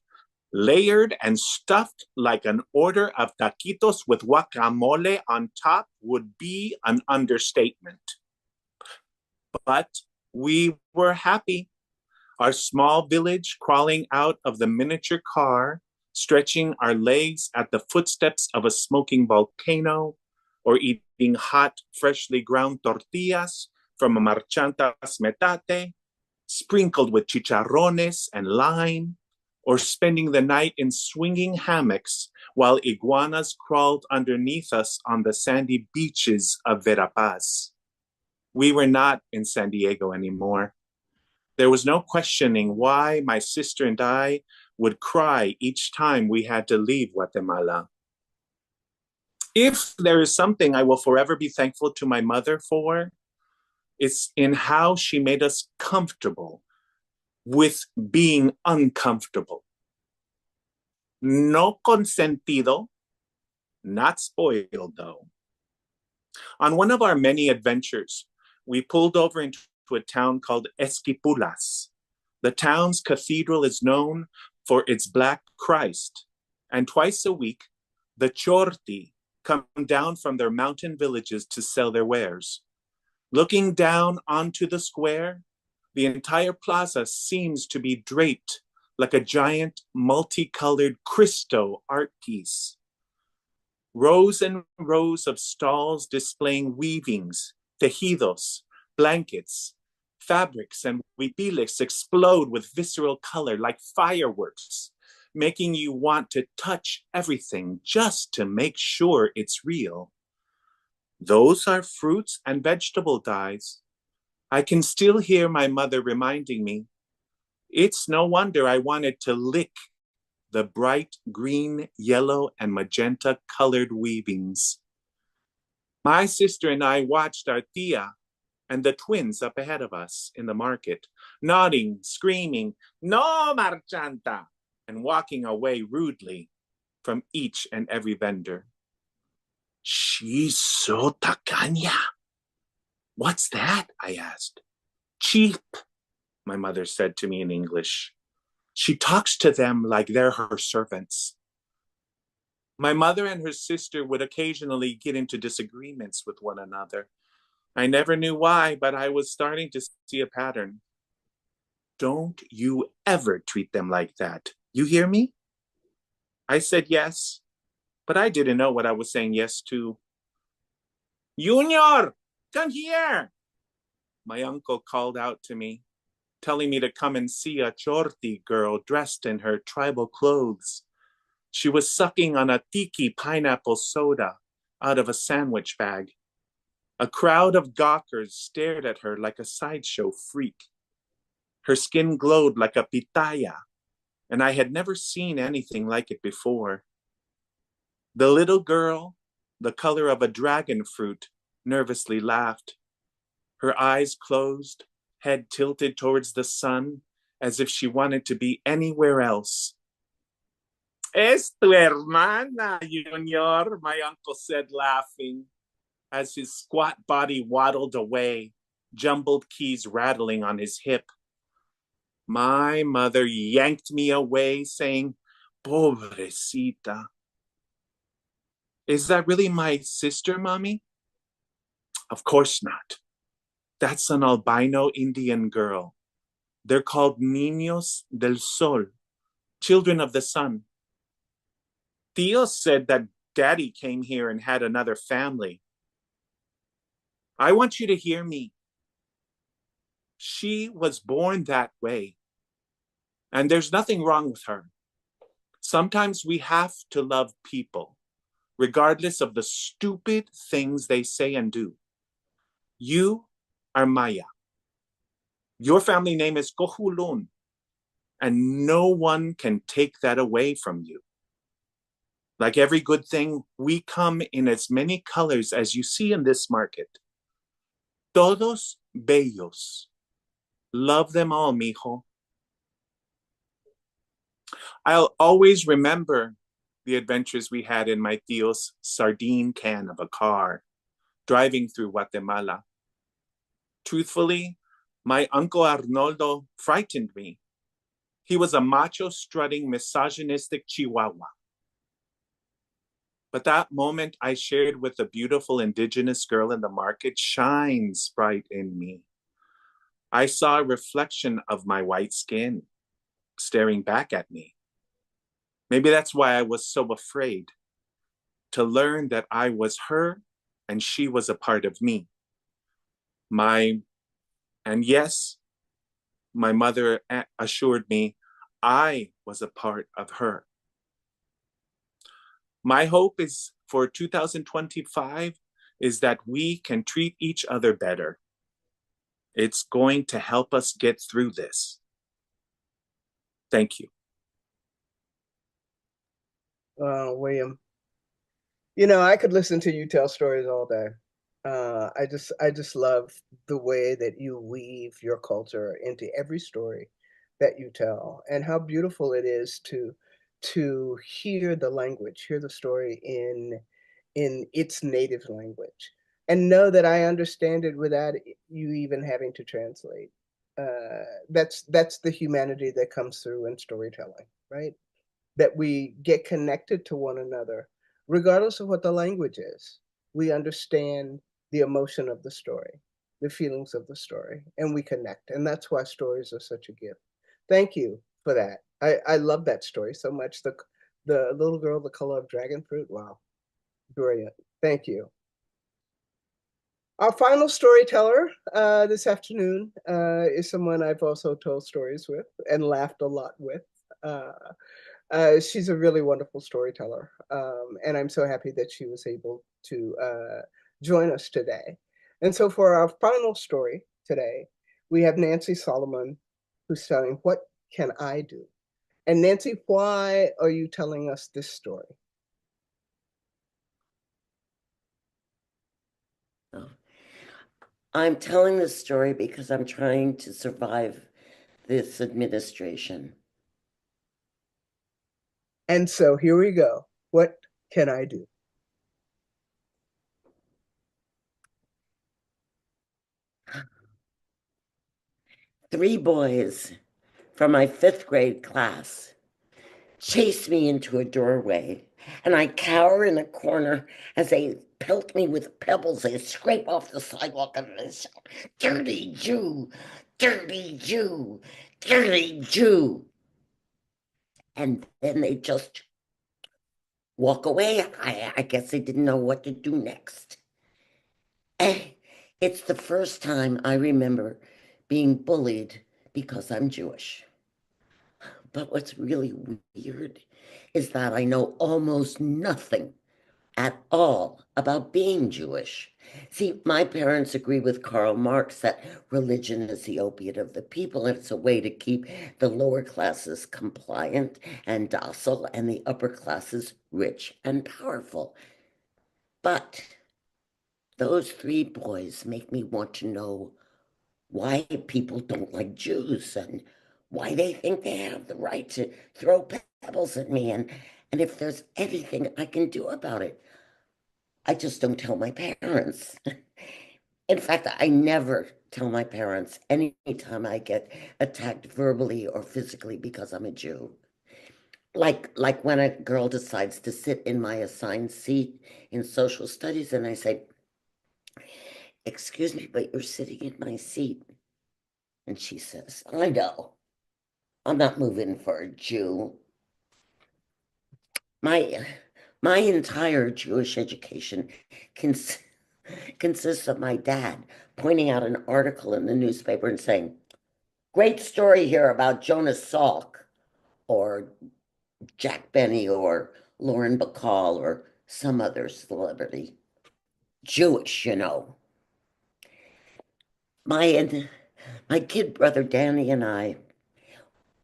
layered and stuffed like an order of taquitos with guacamole on top would be an understatement. But we were happy. Our small village crawling out of the miniature car, stretching our legs at the footsteps of a smoking volcano, or eating hot, freshly ground tortillas from a marchanta's metate, sprinkled with chicharrones and lime, or spending the night in swinging hammocks while iguanas crawled underneath us on the sandy beaches of Verapaz. We were not in San Diego anymore. There was no questioning why my sister and I would cry each time we had to leave Guatemala. If there is something I will forever be thankful to my mother for, it's in how she made us comfortable with being uncomfortable. No consentido, not spoiled though. On one of our many adventures, we pulled over into a town called Esquipulas. The town's cathedral is known for its Black Christ, and twice a week, the chorti come down from their mountain villages to sell their wares. Looking down onto the square, the entire plaza seems to be draped like a giant multicolored Cristo art piece. Rows and rows of stalls displaying weavings, tejidos, blankets, fabrics, and huipiles explode with visceral color like fireworks, making you want to touch everything just to make sure it's real. Those are fruits and vegetable dyes. I can still hear my mother reminding me, it's no wonder I wanted to lick the bright green, yellow, and magenta colored weavings. My sister and I watched our tia and the twins up ahead of us in the market, nodding, screaming, "No, marchanta," and walking away rudely from each and every vendor. She's so tacaña. What's that? I asked. Cheap, my mother said to me in English. She talks to them like they're her servants. My mother and her sister would occasionally get into disagreements with one another. I never knew why, but I was starting to see a pattern. Don't you ever treat them like that. You hear me? I said yes, but I didn't know what I was saying yes to. Junior, come here. My uncle called out to me, telling me to come and see a chorti girl dressed in her tribal clothes. She was sucking on a tiki pineapple soda out of a sandwich bag. A crowd of gawkers stared at her like a sideshow freak. Her skin glowed like a pitaya, and I had never seen anything like it before. The little girl, the color of a dragon fruit, nervously laughed. Her eyes closed, head tilted towards the sun, as if she wanted to be anywhere else. Es tu hermana, Junior, my uncle said, laughing, as his squat body waddled away, jumbled keys rattling on his hip. My mother yanked me away, saying, Pobrecita. Is that really my sister, Mommy? Of course not. That's an albino Indian girl. They're called Niños del Sol, children of the sun. Theo said that Daddy came here and had another family. I want you to hear me. She was born that way, and there's nothing wrong with her. Sometimes we have to love people, regardless of the stupid things they say and do. You are Maya. Your family name is Kohulun, and no one can take that away from you. Like every good thing, we come in as many colors as you see in this market. Todos bellos. Love them all, mijo. I'll always remember the adventures we had in my tío's sardine can of a car, driving through Guatemala. Truthfully, my Uncle Arnoldo frightened me. He was a macho-strutting, misogynistic Chihuahua. But that moment I shared with the beautiful indigenous girl in the market shines bright in me. I saw a reflection of my white skin staring back at me. Maybe that's why I was so afraid to learn that I was her and she was a part of me. And yes, my mother assured me I was a part of her. My hope is for 2025 is that we can treat each other better. It's going to help us get through this. Thank you. William, you know, I could listen to you tell stories all day. I just love the way that you weave your culture into every story that you tell, and how beautiful it is to hear the language, hear the story in its native language, and know that I understand it without you even having to translate. That's the humanity that comes through in storytelling, right? That we get connected to one another, regardless of what the language is. We understand the emotion of the story, the feelings of the story, and we connect. And that's why stories are such a gift. Thank you for that. I love that story so much. The little girl, the color of dragon fruit. Wow, brilliant. Thank you. Our final storyteller this afternoon is someone I've also told stories with and laughed a lot with. She's a really wonderful storyteller, and I'm so happy that she was able to join us today. And so for our final story today, we have Nancy Solomon, who's telling What Can I Do? And Nancy, why are you telling us this story? I'm telling this story because I'm trying to survive this administration. And so here we go. What can I do? Three boys from my 5th grade class chase me into a doorway, and I cower in a corner as they pelt me with pebbles. They scrape off the sidewalk and they shout, "Dirty Jew, dirty Jew, dirty Jew." And then they just walk away. I guess they didn't know what to do next. It's the first time I remember being bullied because I'm Jewish. But what's really weird is that I know almost nothing at all about being Jewish. See, my parents agree with Karl Marx that religion is the opiate of the people, and it's a way to keep the lower classes compliant and docile and the upper classes rich and powerful. But those three boys make me want to know why people don't like Jews and why they think they have the right to throw pebbles at me. And if there's anything I can do about it, I just don't tell my parents. In fact, I never tell my parents anytime I get attacked verbally or physically because I'm a Jew. Like when a girl decides to sit in my assigned seat in social studies and I say, "Excuse me, but you're sitting in my seat." And she says, "I know. I'm not moving for a Jew." My entire Jewish education consists of my dad pointing out an article in the newspaper and saying, "Great story here about Jonas Salk," or Jack Benny, or Lauren Bacall, or some other celebrity. Jewish, you know. My kid brother Danny and I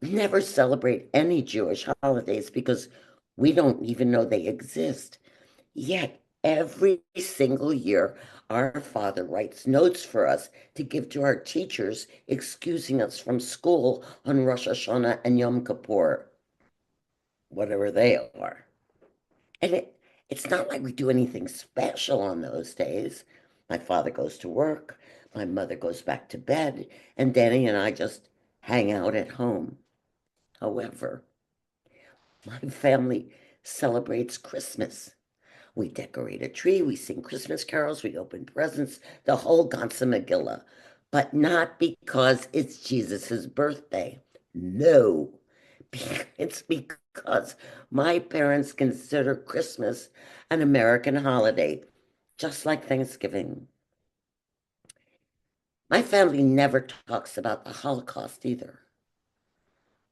never celebrate any Jewish holidays because we don't even know they exist. Yet every single year, our father writes notes for us to give to our teachers, excusing us from school on Rosh Hashanah and Yom Kippur, whatever they are. And it's not like we do anything special on those days. My father goes to work, my mother goes back to bed, and Danny and I just hang out at home. However, my family celebrates Christmas. We decorate a tree, we sing Christmas carols, we open presents, the whole Ganze Megillah, but not because it's Jesus's birthday. No, it's because my parents consider Christmas an American holiday, just like Thanksgiving. My family never talks about the Holocaust either.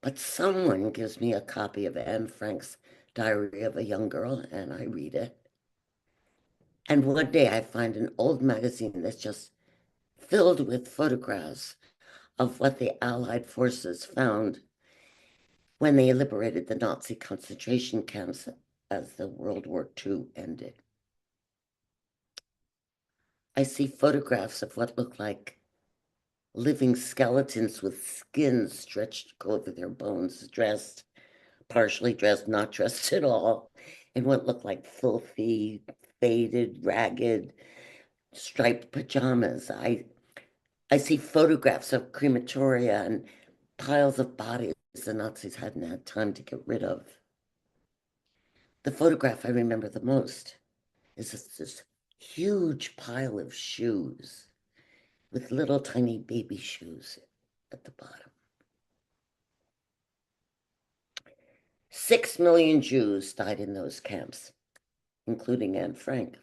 But someone gives me a copy of Anne Frank's Diary of a Young Girl, and I read it. And one day I find an old magazine that's just filled with photographs of what the Allied forces found when they liberated the Nazi concentration camps as the World War II ended. I see photographs of what look like living skeletons with skin stretched over their bones, dressed, partially dressed, not dressed at all, in what looked like filthy, faded, ragged, striped pajamas. I see photographs of crematoria and piles of bodies the Nazis hadn't had time to get rid of. The photograph I remember the most is this huge pile of shoes with little tiny baby shoes at the bottom. 6 million Jews died in those camps, including Anne Frank.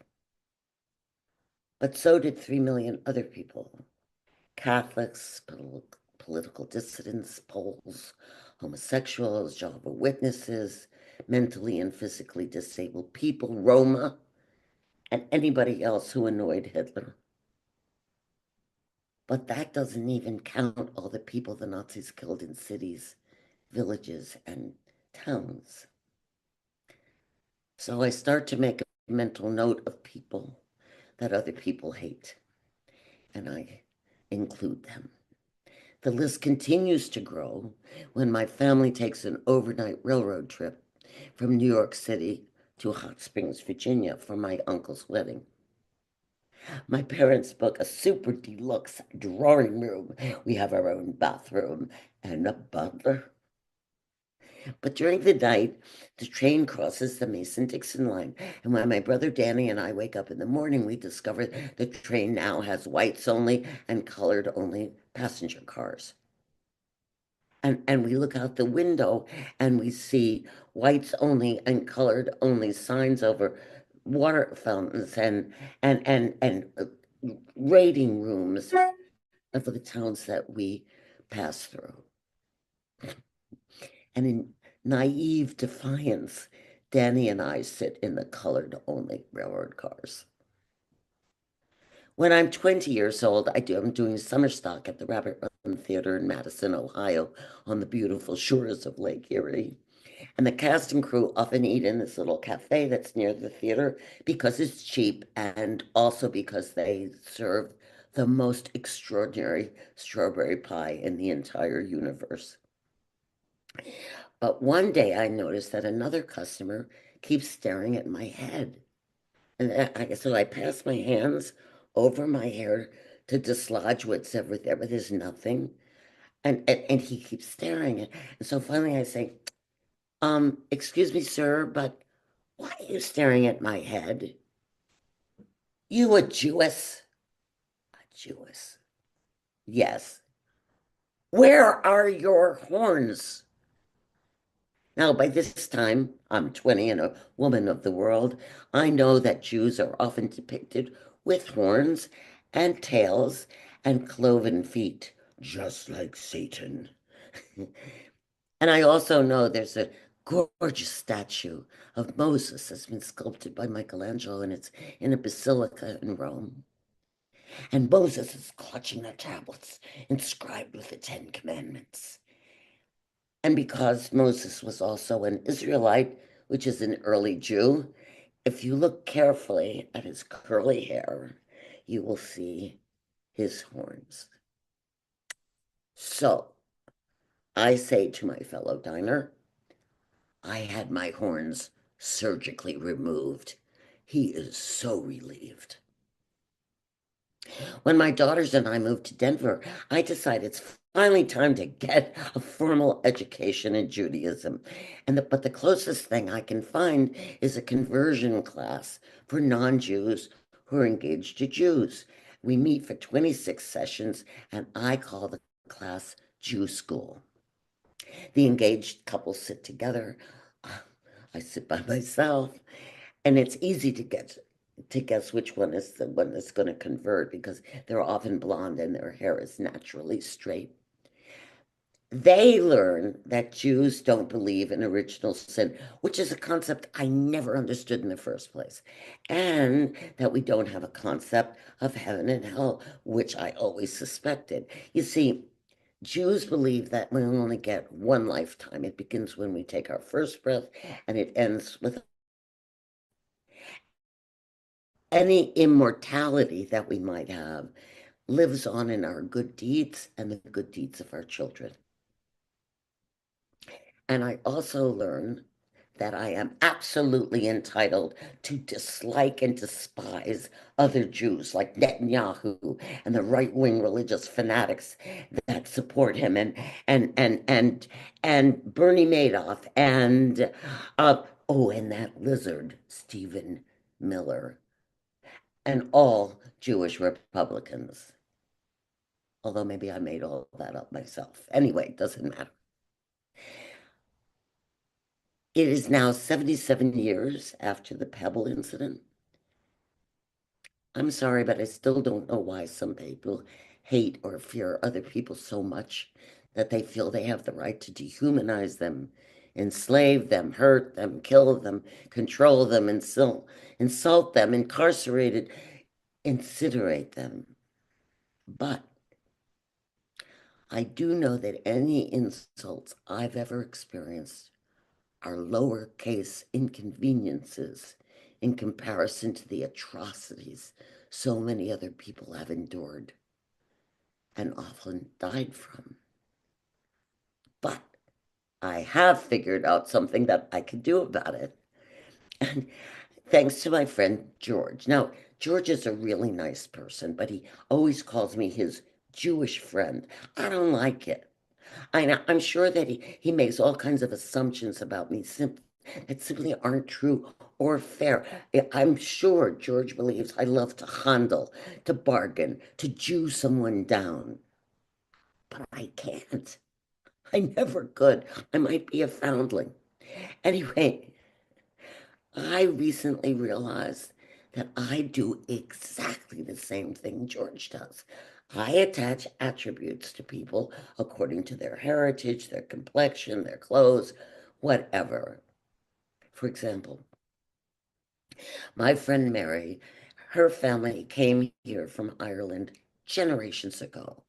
But so did 3 million other people. Catholics, political dissidents, Poles, homosexuals, Jehovah's Witnesses, mentally and physically disabled people, Roma, and anybody else who annoyed Hitler. But that doesn't even count all the people the Nazis killed in cities, villages, and towns. So I start to make a mental note of people that other people hate, and I include them. The list continues to grow when my family takes an overnight railroad trip from New York City to Hot Springs, Virginia for my uncle's wedding. My parents book a super deluxe drawing room. We have our own bathroom and a butler. But during the night, the train crosses the Mason-Dixon line. And when my brother Danny and I wake up in the morning, we discover the train now has whites only and colored only passenger cars. And we look out the window and we see whites only and colored only signs over water fountains and rating rooms for the towns that we pass through. And in naive defiance, Danny and I sit in the colored only railroad cars. When I'm 20 years old, I'm doing summer stock at the Rabbit Run Theater in Madison, Ohio, on the beautiful shores of Lake Erie. And the cast and crew often eat in this little cafe that's near the theater because it's cheap and also because they serve the most extraordinary strawberry pie in the entire universe. But one day I noticed that another customer keeps staring at my head. And so I pass my hands over my hair to dislodge what's ever there, but there's nothing. And he keeps staring. And so finally I say, excuse me, sir, but why are you staring at my head? You a Jewess? A Jewess. Yes. Where are your horns? Now, by this time, I'm 20 and a woman of the world. I know that Jews are often depicted with horns and tails and cloven feet, just like Satan. And I also know there's a gorgeous statue of Moses that's been sculpted by Michelangelo, and it's in a basilica in Rome. And Moses is clutching the tablets inscribed with the Ten Commandments. And because Moses was also an Israelite, which is an early Jew, if you look carefully at his curly hair, you will see his horns. So I say to my fellow diner, I had my horns surgically removed. He is so relieved. When my daughters and I moved to Denver, I decided it's finally time to get a formal education in Judaism. But the closest thing I can find is a conversion class for non-Jews who are engaged to Jews. We meet for 26 sessions, and I call the class Jew School. The engaged couples sit together. I sit by myself, and it's easy to guess which one is the one that's going to convert because they're often blonde and their hair is naturally straight. They learn that Jews don't believe in original sin, which is a concept I never understood in the first place, and that we don't have a concept of heaven and hell, which I always suspected. You see, Jews believe that we only get one lifetime. It begins when we take our first breath, and it ends with any immortality that we might have lives on in our good deeds and the good deeds of our children. And I also learned that I am absolutely entitled to dislike and despise other Jews like Netanyahu and the right-wing religious fanatics that support him, and Bernie Madoff, and that lizard Stephen Miller, and all Jewish Republicans. Although maybe I made all that up myself. Anyway, it doesn't matter. It is now 77 years after the Pebble incident. I'm sorry, but I still don't know why some people hate or fear other people so much that they feel they have the right to dehumanize them, enslave them, hurt them, kill them, control them, insult them, incarcerate, incinerate them. But I do know that any insults I've ever experienced are lowercase inconveniences in comparison to the atrocities so many other people have endured and often died from. But I have figured out something that I can do about it. And thanks to my friend George. Now, George is a really nice person, but he always calls me his Jewish friend. I don't like it. I'm sure that he makes all kinds of assumptions about me that simply aren't true or fair. I'm sure George believes I love to handle, to bargain, to Jew someone down. But I can't. I never could. I might be a foundling. Anyway, I recently realized that I do exactly the same thing George does. I attach attributes to people according to their heritage, their complexion, their clothes, whatever. For example, my friend Mary, her family came here from Ireland generations ago,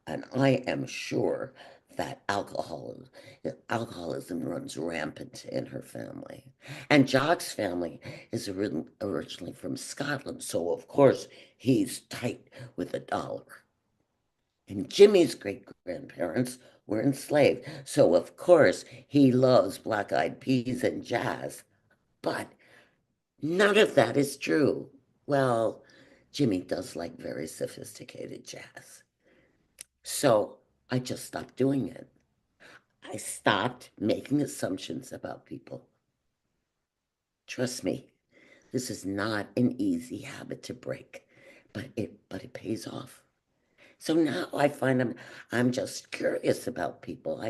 and I am sure that alcoholism runs rampant in her family. And Jock's family is originally from Scotland, so of course he's tight with the dollar. And Jimmy's great-grandparents were enslaved. So, of course, he loves Black Eyed Peas and jazz. But none of that is true. Well, Jimmy does like very sophisticated jazz. So I just stopped doing it. I stopped making assumptions about people. Trust me, this is not an easy habit to break, but it pays off. So now I find I'm just curious about people.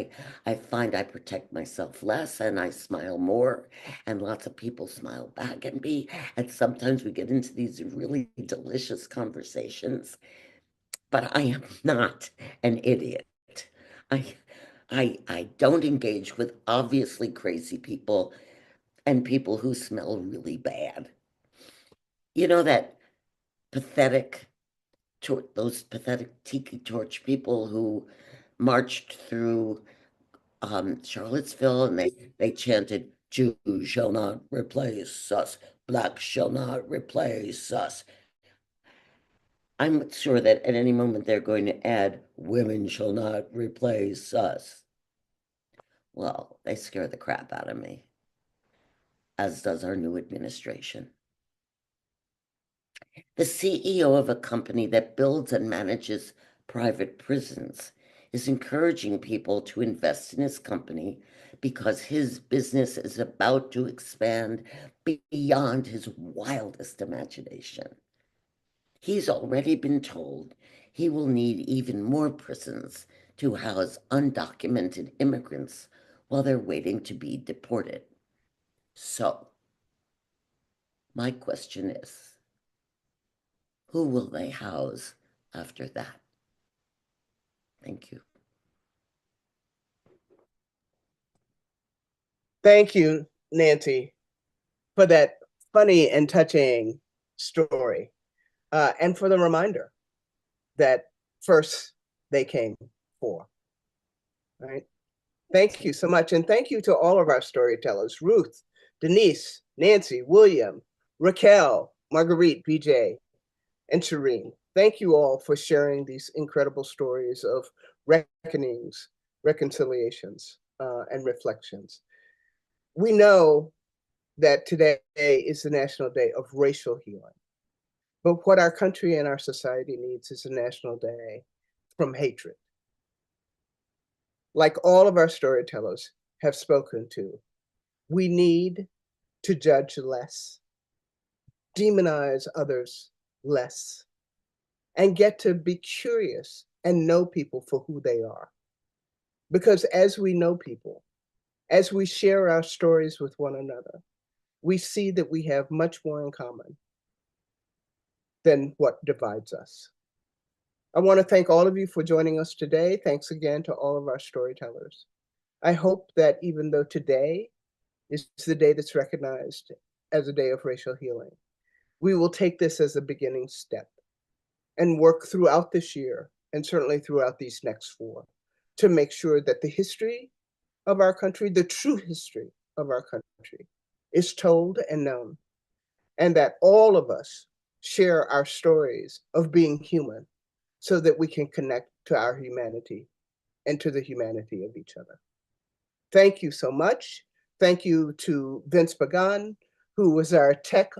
I find I protect myself less and I smile more, and lots of people smile back at me. And sometimes we get into these really delicious conversations. But I am not an idiot. I I don't engage with obviously crazy people and people who smell really bad. You know that pathetic those pathetic tiki torch people who marched through Charlottesville and they chanted, "Jews shall not replace us, blacks shall not replace us." I'm sure that at any moment they're going to add, "Women shall not replace us." Well, they scare the crap out of me, as does our new administration. The CEO of a company that builds and manages private prisons is encouraging people to invest in his company because his business is about to expand beyond his wildest imagination. He's already been told he will need even more prisons to house undocumented immigrants while they're waiting to be deported. So, my question is, who will they house after that? Thank you. Thank you, Nancy, for that funny and touching story, and for the reminder that first they came for. Right? Thank you so much. And thank you to all of our storytellers, Ruth, Denise, Nancy, William, Raquel, Marguerite, BJ, and Shireen. Thank you all for sharing these incredible stories of reckonings, reconciliations, and reflections. We know that today is the National Day of Racial Healing. But what our country and our society needs is a national day from hatred. Like all of our storytellers have spoken to, we need to judge less, demonize others less, and get to be curious and know people for who they are. Because as we know people, as we share our stories with one another, we see that we have much more in common than what divides us. I want to thank all of you for joining us today. Thanks again to all of our storytellers. I hope that even though today is the day that's recognized as a day of racial healing, we will take this as a beginning step and work throughout this year, and certainly throughout these next 4, to make sure that the history of our country, the true history of our country, is told and known, and that all of us share our stories of being human so that we can connect to our humanity and to the humanity of each other. Thank you so much. Thank you to Vince Pagan, who was our tech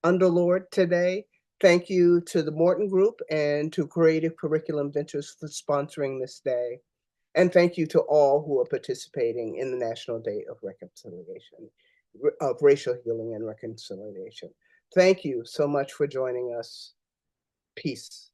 underlord today. Thank you to the Morton Group and to Creative Curriculum Ventures for sponsoring this day. And thank you to all who are participating in the National Day of Reconciliation, of Racial Healing and Reconciliation. Thank you so much for joining us. Peace.